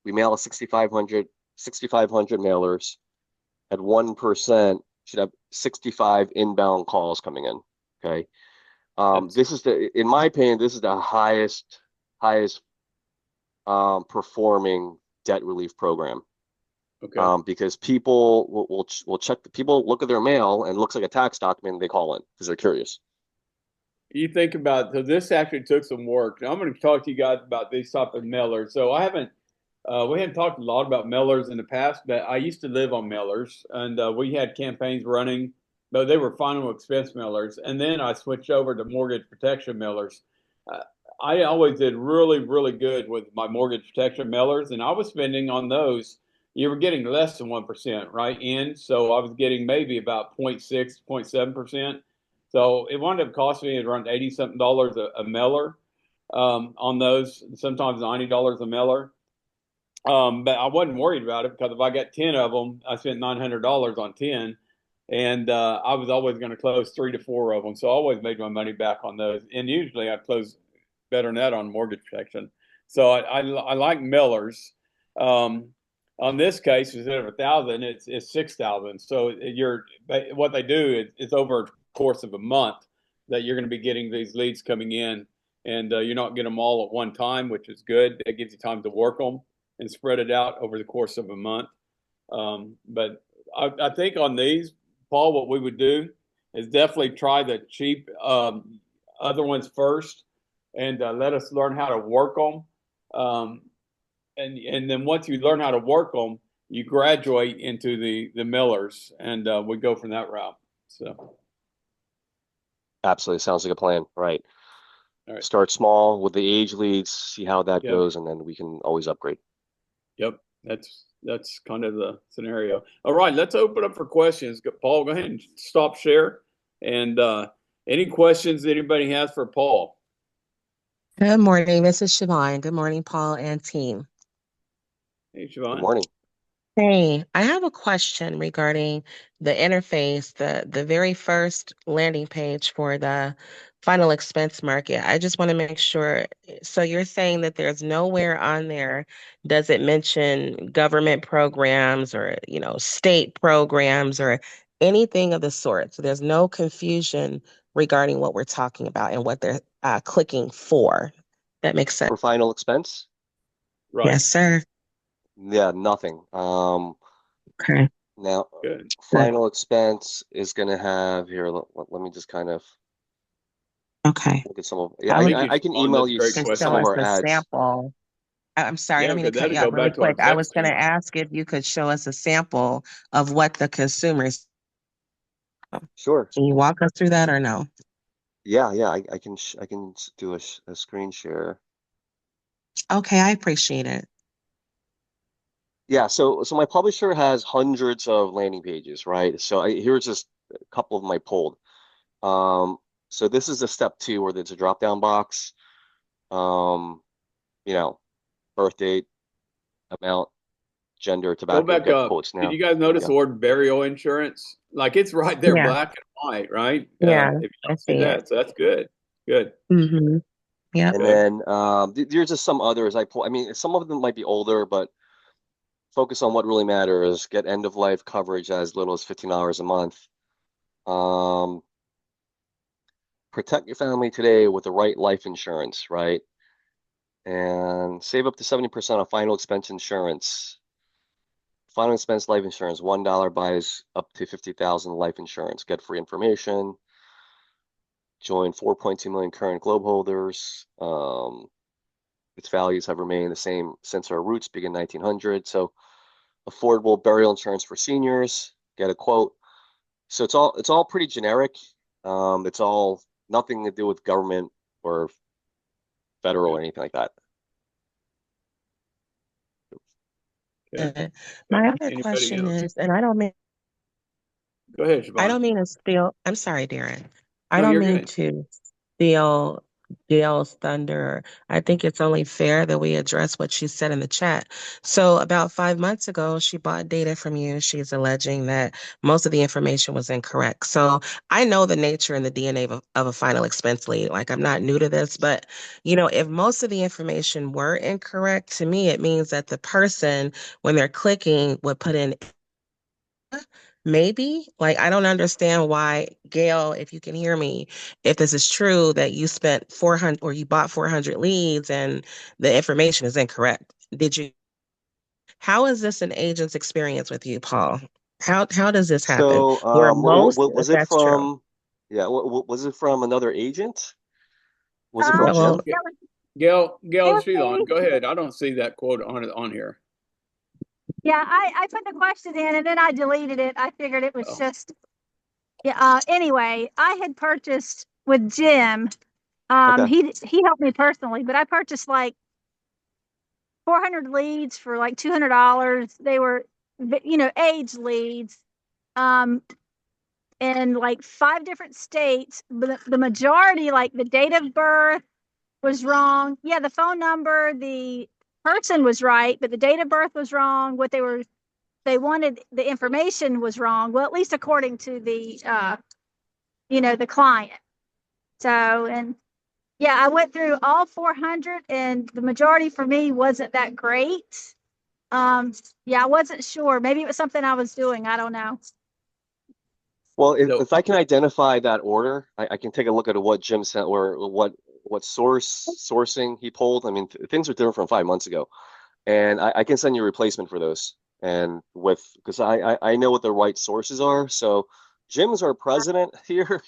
We mail a 6,500 mailers at 1%. Should have 65 inbound calls coming in. Okay. That's This is in my opinion, this is the highest performing debt relief program. okay. Because people will check people look at their mail and it looks like a tax document and they call in because they're curious. You think about, so this actually took some work. Now, I'm going to talk to you guys about these type of mailers. So we hadn't talked a lot about mailers in the past, but I used to live on mailers, and we had campaigns running, but they were final expense mailers. And then I switched over to mortgage protection mailers. Uh, I always did really, really good with my mortgage protection mailers, and I was spending on those. You were getting less than 1%, right? So I was getting maybe about 0.6, 0.7%. So it wound up costing me around 80 something dollars a mailer on those, sometimes $90 a mailer. But I wasn't worried about it because if I got 10 of them, I spent $900 on 10. And I was always going to close 3 to 4 of them. So I always made my money back on those. And usually I close better than that on mortgage protection. So I like Miller's. Um, on this case, instead of 1,000, it's 6,000. So what they do is over a course of a month that you're going to be getting these leads coming in, and you're not getting them all at one time, which is good. It gives you time to work them and spread it out over the course of a month. But I think on these, Paul, what we would do is definitely try the cheap other ones first, and let us learn how to work them. Um, and then once you learn how to work them, you graduate into the millers, and we go from that route. So, Absolutely, sounds like a plan, right? all right, Start small with the age leads, see how that yep, goes, and then we can always upgrade. yep. That's kind of the scenario. All right, let's open up for questions. Paul, go ahead and stop share. And any questions that anybody has for Paul? Good morning. This is Siobhan. Good morning, Paul and team. Hey, Good Siobhan. morning. Hey, I have a question regarding the interface, the very first landing page for the final expense market. I just want to make sure. So you're saying that there's nowhere on there does it mention government programs or, state programs or anything of the sort. So there's no confusion regarding what we're talking about and what they're clicking for. That makes sense. For final expense, Right. Yes, sir. yeah, nothing. Okay. Now Good. Good. final expense is going to have here. Let me just kind of Okay. look at some of. Yeah, I was Thank you, I can Siobhan. email That's a you great can some show of question. us our a ads. sample. I'm sorry, I Yeah, don't mean to because cut that'll you go off really back to our quick. I was going to texting. ask if you could show us a sample of what the consumers. Sure. Can you walk us through that or no? Yeah. I can do a screen share. Okay, I appreciate it. Yeah. So my publisher has hundreds of landing pages, right? So here's just a couple of my pulled. Um, so this is a step two where there's a drop down box. Um, you know, birth date, amount, gender, Go tobacco, back get up. quotes Did now. you guys There we notice the go. word burial insurance? Like it's right there, Yeah, black and white, right? yeah, If you I don't see see it. that, so that's good. Good. Mm-hmm. Yep. And Okay. then there's just some others I pull. I mean, some of them might be older, but focus on what really matters. Get end of life coverage as little as $15 a month. Um, Protect your family today with the right life insurance, right? and save up to 70% on final expense insurance. Final expense life insurance, $1 buys up to 50,000 life insurance. Get free information. Join 4.2 million current globe holders. Its values have remained the same since our roots began in 1900. So affordable burial insurance for seniors. Get a quote. So it's all pretty generic. It's all nothing to do with government or federal or anything like that. Okay. My other Anybody question else? is, and Go ahead, I Siobhan. don't mean to steal, I'm sorry, Darren. I No, don't you're mean good. to steal Gail's thunder. I think it's only fair that we address what she said in the chat. So about 5 months ago, she bought data from you. She's alleging that most of the information was incorrect. So I know the nature and the DNA of a final expense lead. Like I'm not new to this, but if most of the information were incorrect, to me, it means that the person, when they're clicking, would put in maybe. Like, I don't understand why, Gail, if you can hear me, if this is true that you spent 400 or you bought 400 leads and the information is incorrect. How is this an agent's experience with you, Paul? How does this happen? So, Where most, if was it that's true. from? Yeah, was it from another agent? Was it from Yeah, Um, Jim? well, it was, it Gail, was she's on. me. Go ahead. I don't see that quote on here. Yeah, I put the question in and then I deleted it. I figured it was Oh, just, yeah. Anyway, I had purchased with Jim. Okay. He helped me personally, but I purchased like 400 leads for like $200. They were, age leads, um, in like 5 different states. But the majority, like the date of birth was wrong. Yeah, the phone number, the person was right, but the date of birth was wrong. They wanted the information was wrong. Well, at least according to the client. So, and yeah, I went through all 400 and the majority for me wasn't that great. Um, yeah, I wasn't sure. Maybe it was something I was doing. I don't know. Well, so if I can identify that order, I can take a look at what Jim sent or what sourcing he pulled. I mean, things are different from 5 months ago, and I can send you a replacement for those. And with because I know what the right sources are. So Jim's our president here.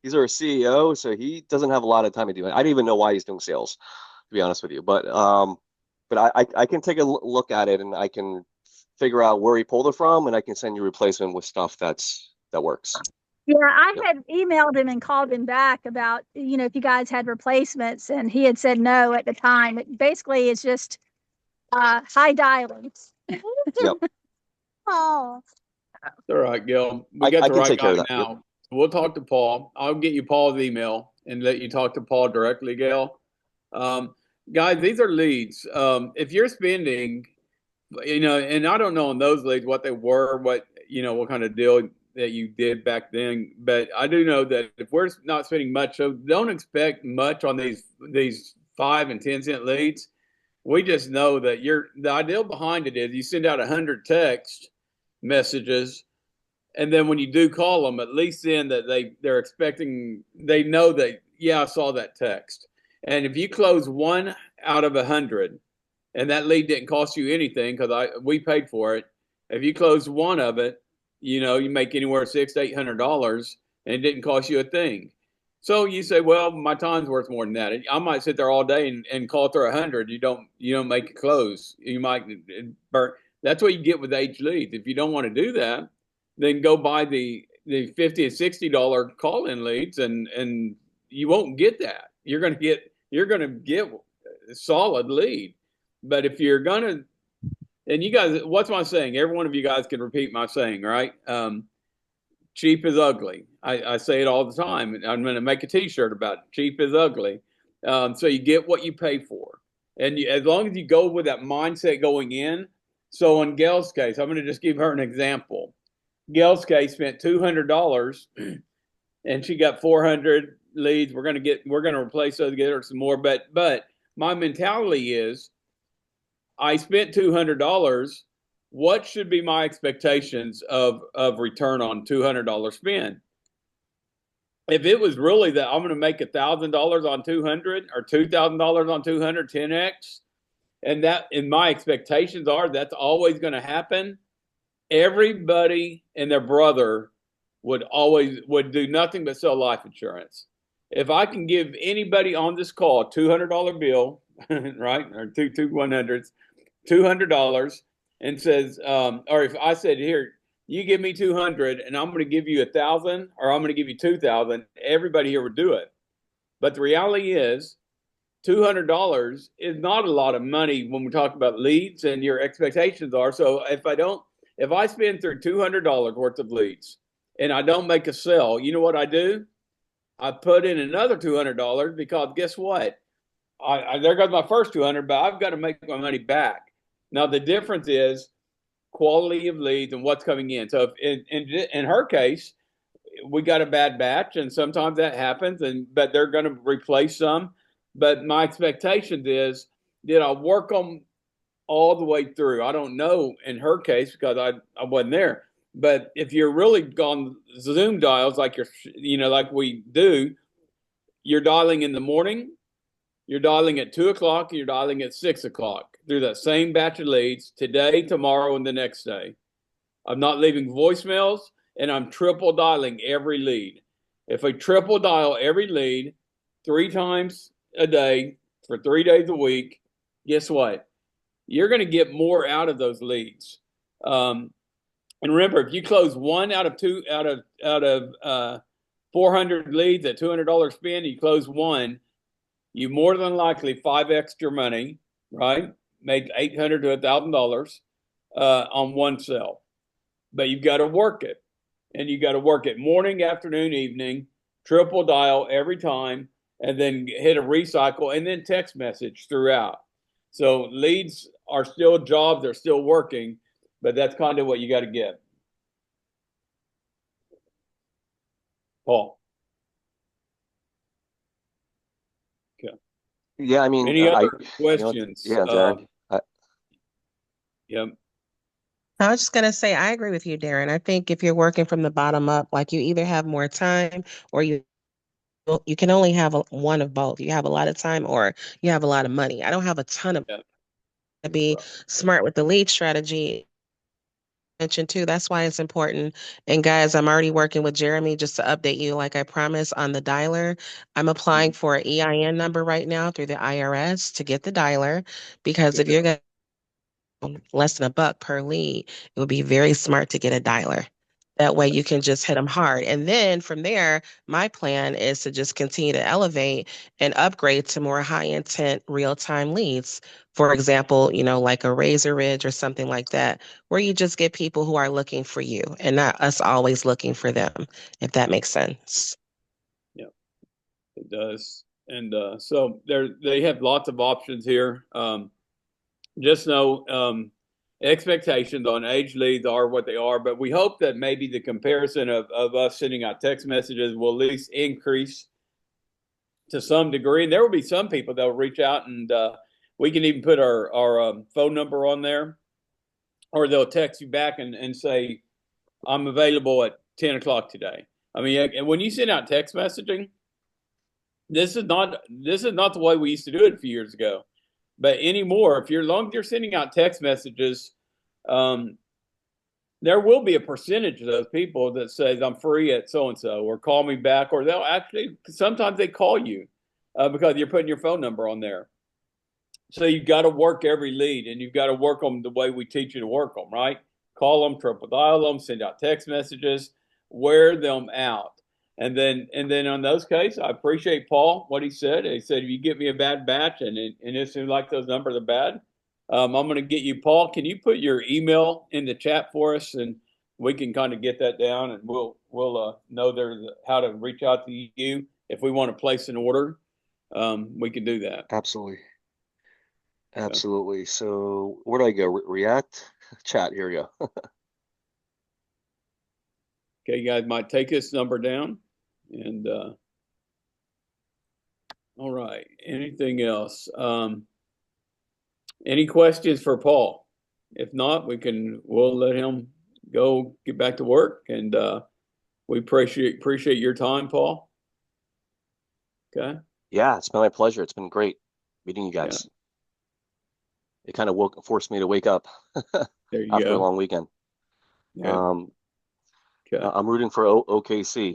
He's our CEO, so he doesn't have a lot of time to do it. I don't even know why he's doing sales, to be honest with you. But I can take a look at it and I can figure out where he pulled it from, and I can send you a replacement with stuff that works. Yeah, I Yep. had emailed him and called him back about, if you guys had replacements, and he had said no at the time. Basically, it's just high dialing. Yep. Oh. all right, Gail. We got I the can right take care guy of that. Yep. now. We'll talk to Paul. I'll get you Paul's email and let you talk to Paul directly, Gail. Um, guys, these are leads. If you're spending, and I don't know on those leads what they were, what kind of deal that you did back then, but I do know that if we're not spending much, so don't expect much on these 5 and 10 cent leads. We just know that the ideal behind it is you send out 100 text messages, and then when you do call them, at least then that they're expecting, they know that, yeah, I saw that text. And if you close one out of 100, and that lead didn't cost you anything because we paid for it. If you close one of it, you make anywhere $600 to $800, and it didn't cost you a thing. So you say, well, my time's worth more than that. I might sit there all day and call through 100. You don't make it close. You might burn. That's what you get with H leads. If you don't want to do that, then go buy the $50 and $60 call in leads, and you won't get that. You're gonna get a solid lead. But if you're gonna, and you guys, what's my saying? Every one of you guys can repeat my saying, right? Cheap is ugly. I say it all the time. I'm going to make a T-shirt about it. Cheap is ugly. So you get what you pay for, and as long as you go with that mindset going in. So in Gail's case, I'm going to just give her an example. Gail's case spent $200, and she got 400 leads. We're going to replace those, get her some more. But my mentality is, I spent $200. What should be my expectations of return on $200 spend? if it was really that I'm going to make $1,000 on 200 or $2,000 on 200, 10x, and that, and my expectations are that's always going to happen, everybody and their brother would do nothing but sell life insurance. If I can give anybody on this call a $200 bill, right, or two 100s, $200, and says, or if I said, here, you give me 200 and I'm going to give you 1,000, or I'm going to give you 2,000, everybody here would do it. But the reality is, $200 is not a lot of money when we talk about leads and your expectations are. So if I spend through $200 worth of leads and I don't make a sale, you know what I do? I put in another $200 because guess what? There goes my first 200, but I've got to make my money back. Now the difference is quality of leads and what's coming in. So if in her case, we got a bad batch, and sometimes that happens, but they're going to replace some. But my expectation is, did I work them all the way through? I don't know in her case because I wasn't there. But if you're really gone Zoom dials like like we do, you're dialing in the morning, you're dialing at 2 o'clock, and you're dialing at 6 o'clock through that same batch of leads today, tomorrow, and the next day. I'm not leaving voicemails, and I'm triple dialing every lead. If I triple dial every lead 3 times a day for 3 days a week, guess what? You're going to get more out of those leads. And remember, if you close one out of 400 leads at $200 spend, you close one, you more than likely 5x your money, right? Make $800 to $1,000 on one sale. But you've got to work it, and you got to work it morning, afternoon, evening, triple dial every time, and then hit a recycle, and then text message throughout. So leads are still jobs, they're still working, but that's kind of what you got to get. Paul. Okay. Yeah, I mean, Any other questions? Yeah, Darren. Yep. I was just gonna say, I agree with you, Darren. I think if you're working from the bottom up, like you either have more time or you can only have one of both. You have a lot of time or you have a lot of money. I don't have a ton of Yep. to be smart with the lead strategy. Mentioned too. That's why it's important. And guys, I'm already working with Jeremy just to update you, like I promised, on the dialer. I'm applying for an EIN number right now through the IRS to get the dialer because if you're going less than $1 per lead, it would be very smart to get a dialer. That way you can just hit them hard. And then from there, my plan is to just continue to elevate and upgrade to more high intent real-time leads. For example, like a Razor Ridge or something like that, where you just get people who are looking for you and not us always looking for them, if that makes sense. Yeah, it does. And so they have lots of options here. Just know expectations on age leads are what they are, but we hope that maybe the comparison of us sending out text messages will at least increase to some degree. And there will be some people that will reach out, and we can even put our phone number on there, or they'll text you back and say, I'm available at 10 o'clock today. I mean, and when you send out text messaging, this is not the way we used to do it a few years ago. But anymore, if you're sending out text messages, there will be a percentage of those people that says I'm free at so and so, or call me back, or they'll actually sometimes they call you because you're putting your phone number on there. So you've got to work every lead, and you've got to work them the way we teach you to work them, right? Call them, triple dial them, send out text messages, wear them out. And then on those cases, I appreciate Paul, what he said. He said, if you get me a bad batch and it seems like those numbers are bad, I'm going to get you. Paul, can you put your email in the chat for us, and we can kind of get that down, and we'll know how to reach out to you if we want to place an order. We can do that. Absolutely. So where do I go? React chat. Here we go. Okay, you guys might take this number down. And all right, anything else? Any questions for Paul? If not, we'll let him go get back to work. And we appreciate your time, Paul. Okay. Yeah, it's been my pleasure. It's been great meeting you Yeah. guys. It kind of forced me to wake up There you after a go. long weekend. Yeah. Um, Okay. I'm rooting for OKC.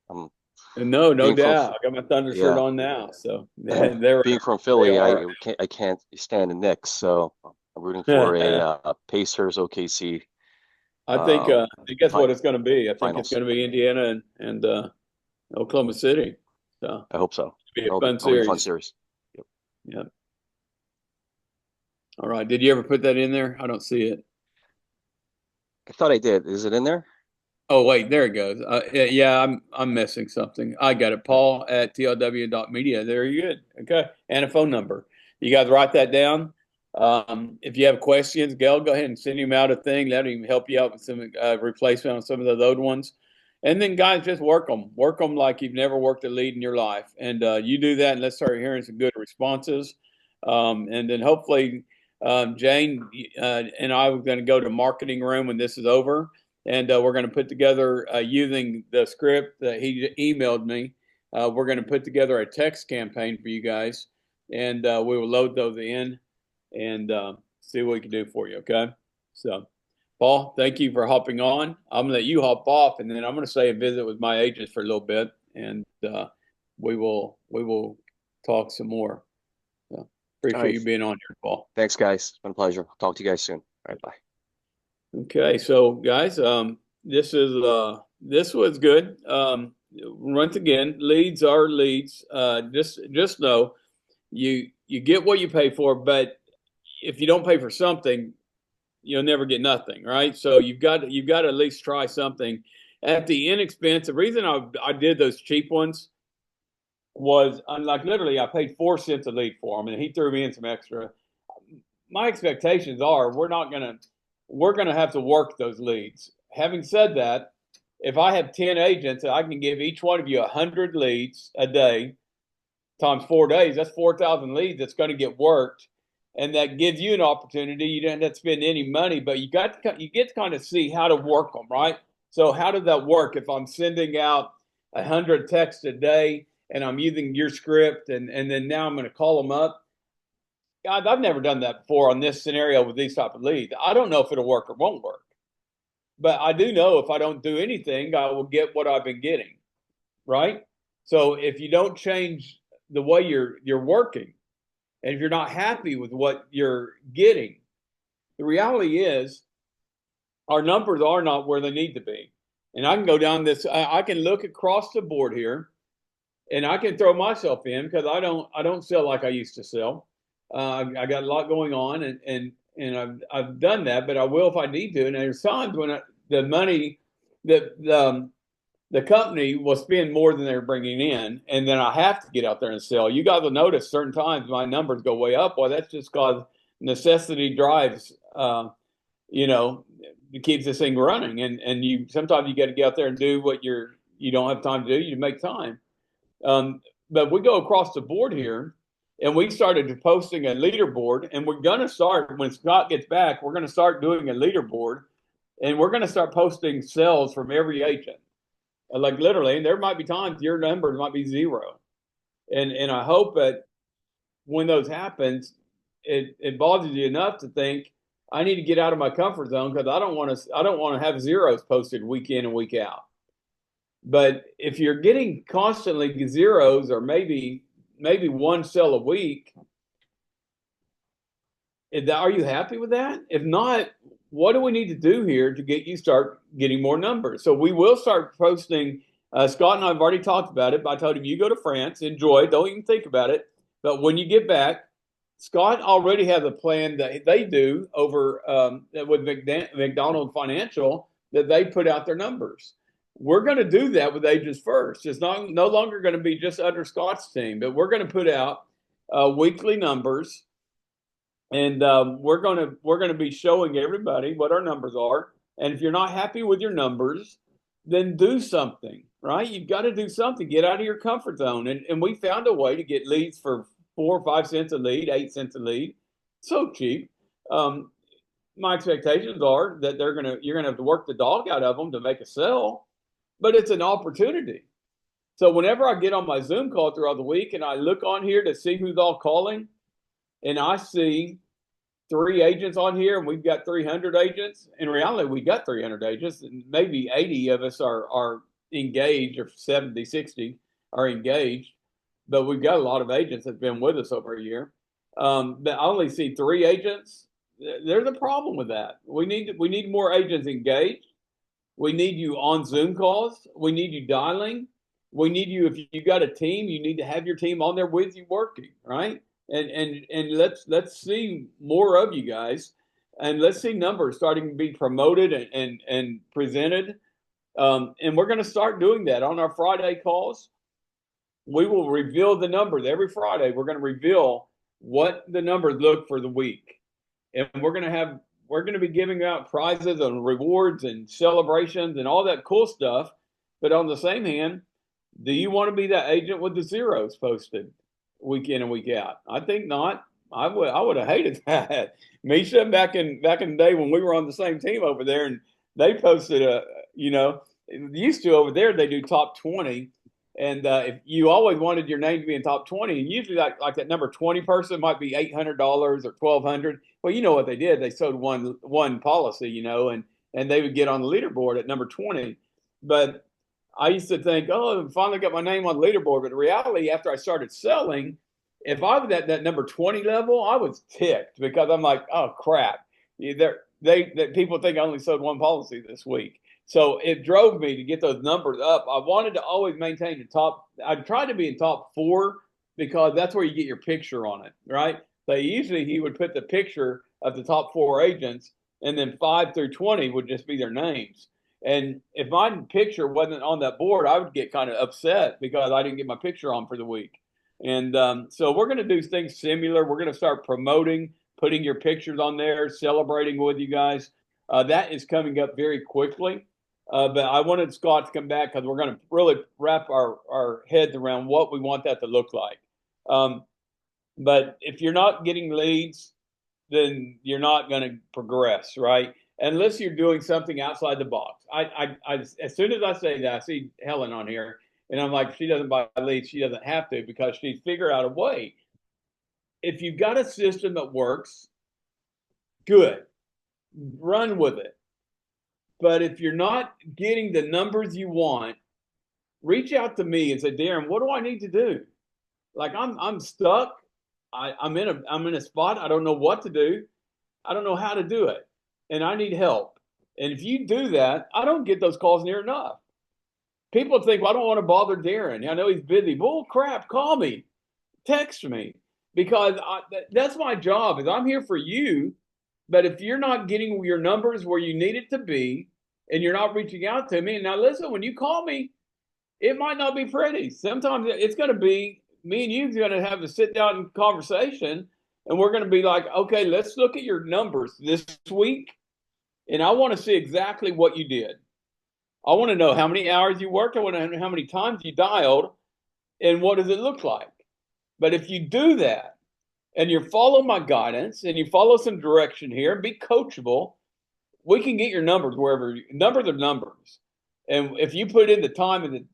I'm And no being from, doubt. I got my Thunder shirt yeah, on now. So they're being from they Philly, are. I can't stand the Knicks, so I'm rooting for a Pacers OKC I guess fi what it's going to be. I think it's finals. going to be Indiana and Oklahoma City. So I hope so. it'll be a fun That'll be a fun series. series. Yep. Yeah. All right. Did you ever put that in there? I don't see it. I thought I did. Is it in there? Oh wait, there it goes. Yeah, I'm missing something. I got it. Paul at tlw.media. There you good. Okay, and a phone number. You guys write that down. If you have questions, Gail, go ahead and send him out a thing. That'll even help you out with some replacement on some of the old ones. And then guys, just work them. Work them like you've never worked a lead in your life. And you do that, and let's start hearing some good responses. And then hopefully, Jane and I are going to go to marketing room when this is over, and we're going to put together using the script that he emailed me. We're going to put together a text campaign for you guys, and we will load those in and see what we can do for you. Okay. So, Paul, thank you for hopping on. I'm going to let you hop off, and then I'm going to stay and visit with my agents for a little bit, and we will talk some more. So, All appreciate right. you being on here, Paul. Thanks, guys. It's been a pleasure. Talk to you guys soon. All right, bye. Okay, so guys, this was good. Once again, leads are leads. Just know you get what you pay for, but if you don't pay for something, you'll never get nothing, right? So you've got to at least try something at the inexpensive. The reason I did those cheap ones was like literally I paid 4 cents a lead for them, and he threw me in some extra. My expectations are we're gonna have to work those leads. Having said that, if I have 10 agents, I can give each one of you 100 leads a day times 4 days. That's 4,000 leads that's going to get worked, and that gives you an opportunity. You don't have to spend any money, but you get to kind of see how to work them, right? So how does that work? If I'm sending out 100 texts a day and I'm using your script, and then now I'm going to call them up. God, I've never done that before on this scenario with these type of leads. I don't know if it'll work or won't work, but I do know if I don't do anything, I will get what I've been getting, right? So if you don't change the way you're working, and if you're not happy with what you're getting, the reality is our numbers are not where they need to be. And I can go down this. I can look across the board here, and I can throw myself in because I don't sell like I used to sell. I got a lot going on, and I've done that, but I will if I need to. And there's times when the money that the company will spend more than they're bringing in, and then I have to get out there and sell. You guys will notice certain times my numbers go way up. Well, that's just because necessity drives. You know, it keeps this thing running, and you sometimes you got to get out there and do what you don't have time to do. You make time. But we go across the board here, and we started posting a leaderboard, and we're going to start when Scott gets back. We're going to start doing a leaderboard, and we're going to start posting sales from every agent. Like literally, and there might be times your numbers might be zero, and I hope that when those happens, it bothers you enough to think I need to get out of my comfort zone because I don't want to have zeros posted week in and week out. But if you're getting constantly zeros or maybe one sell a week, are you happy with that? If not, what do we need to do here to get you start getting more numbers? So we will start posting. Scott and I have already talked about it, but I told him you go to France, enjoy, don't even think about it. But when you get back, Scott already has a plan that they do over with McDonald Financial that they put out their numbers. We're going to do that with Agents First. It's not no longer going to be just under Scott's team, but we're going to put out weekly numbers, and we're going to be showing everybody what our numbers are. And if you're not happy with your numbers, then do something, right? You've got to do something. Get out of your comfort zone. And we found a way to get leads for 4 or 5 cents a lead, 8 cents a lead. So cheap. My expectations are that you're gonna have to work the dog out of them to make a sell, but it's an opportunity. So whenever I get on my Zoom call throughout the week and I look on here to see who's all calling, and I see 3 agents on here, and we've got 300 agents. In reality, we got 300 agents, and maybe 80 of us are engaged, or 70, 60 are engaged. But we've got a lot of agents that've been with us over a year. But I only see 3 agents. There's a problem with that. We need more agents engaged. We need you on Zoom calls. We need you dialing. We need you, if you got a team, you need to have your team on there with you working, right? And let's see more of you guys, and let's see numbers starting to be promoted and presented. And we're going to start doing that on our Friday calls. We will reveal the numbers every Friday. We're going to reveal what the numbers look for the week, and we're going to be giving out prizes and rewards and celebrations and all that cool stuff. But on the same hand, do you want to be that agent with the zeros posted week in and week out? I think not. I would have hated that. Misha, back in the day when we were on the same team over there, and they posted used to over there they do top 20, and if you always wanted your name to be in top 20, and usually like that number 20 person might be $800 or $1,200. Well, you know what they did? They sold one policy, and they would get on the leaderboard at number 20. But I used to think, oh, I finally got my name on the leaderboard. But in reality, after I started selling, if I was at that number 20 level, I was ticked, because I'm like, oh, crap. People think I only sold one policy this week. So it drove me to get those numbers up. I wanted to always maintain the top. I tried to be in top 4, because that's where you get your picture on it, right? So usually he would put the picture of the top 4 agents, and then 5 through 20 would just be their names. And if my picture wasn't on that board, I would get kind of upset because I didn't get my picture on for the week. And so we're going to do things similar. We're going to start promoting, putting your pictures on there, celebrating with you guys. That is coming up very quickly. But I wanted Scott to come back, because we're going to really wrap our heads around what we want that to look like. But if you're not getting leads, then you're not going to progress, right? Unless you're doing something outside the box. As soon as I say that, I see Helen on here, and I'm like, if she doesn't buy leads, she doesn't have to, because she's figured out a way. If you've got a system that works, good, run with it. But if you're not getting the numbers you want, reach out to me and say, Darren, what do I need to do? Like, I'm stuck. I'm in a spot. I don't know what to do. I don't know how to do it, and I need help. And if you do that, I don't get those calls near enough. People think, well, I don't want to bother Darren. I know he's busy. Bull crap, call me, text me, because that's my job. Is I'm here for you. But if you're not getting your numbers where you need it to be, and you're not reaching out to me, and now listen, when you call me, it might not be pretty. Sometimes it's going to be me and you're going to have a sit down conversation, and we're going to be like, okay, let's look at your numbers this week, and I want to see exactly what you did. I want to know how many hours you worked. I want to know how many times you dialed, and what does it look like. But if you do that, and you follow my guidance, and you follow some direction here, and be coachable, we can get your numbers wherever. Numbers are numbers, and if you put in the time, and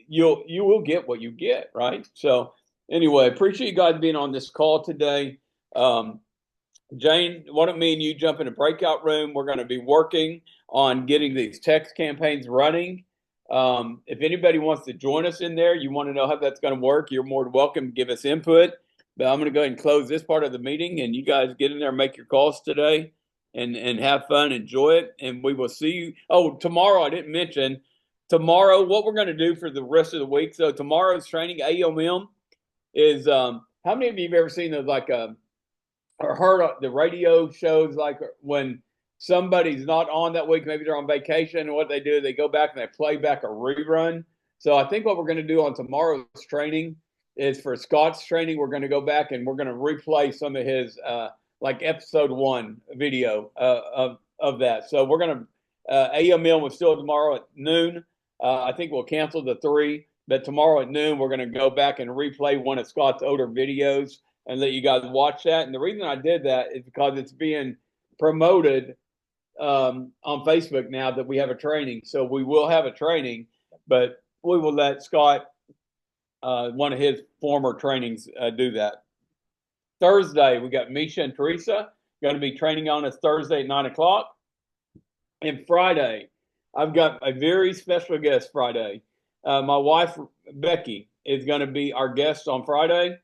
you will get what you get, right? So anyway, appreciate you guys being on this call today. Jane, why don't me and you jump in a breakout room? We're going to be working on getting these text campaigns running. If anybody wants to join us in there, you want to know how that's going to work, you're more than welcome to give us input. But I'm going to go ahead and close this part of the meeting, and you guys get in there and make your calls today, and have fun, enjoy it, and we will see you. Oh, tomorrow, I didn't mention, tomorrow, what we're going to do for the rest of the week. So tomorrow's training, AOM, is, how many of you have ever seen those, like, or heard the radio shows, like when somebody's not on that week, maybe they're on vacation, and what they do, they go back and they play back a rerun. So I think what we're going to do on tomorrow's training is, for Scott's training, we're going to go back and we're going to replay some of his like episode 1 video of that. So we're going to AML was still tomorrow at noon. I think we'll cancel the 3, but tomorrow at noon we're going to go back and replay one of Scott's older videos and let you guys watch that. And the reason I did that is because it's being promoted on Facebook now that we have a training. So we will have a training, but we will let Scott one of his former trainings do that. Thursday, we got Misha and Teresa going to be training on us Thursday at 9 o'clock. And Friday, I've got a very special guest Friday. My wife, Becky, is going to be our guest on Friday.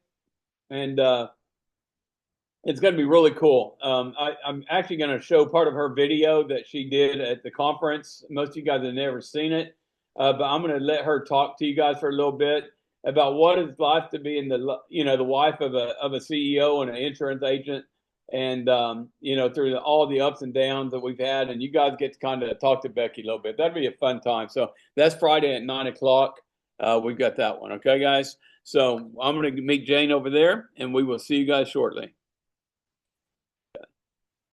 And it's going to be really cool. I'm actually going to show part of her video that she did at the conference. Most of you guys have never seen it, but I'm going to let her talk to you guys for a little bit about what it's like to be in the wife of a CEO and an insurance agent, and through all the ups and downs that we've had, and you guys get to kind of talk to Becky a little bit. That'd be a fun time. So that's Friday at 9 o'clock. We've got that one. Okay, guys. So I'm going to meet Jane over there, and we will see you guys shortly.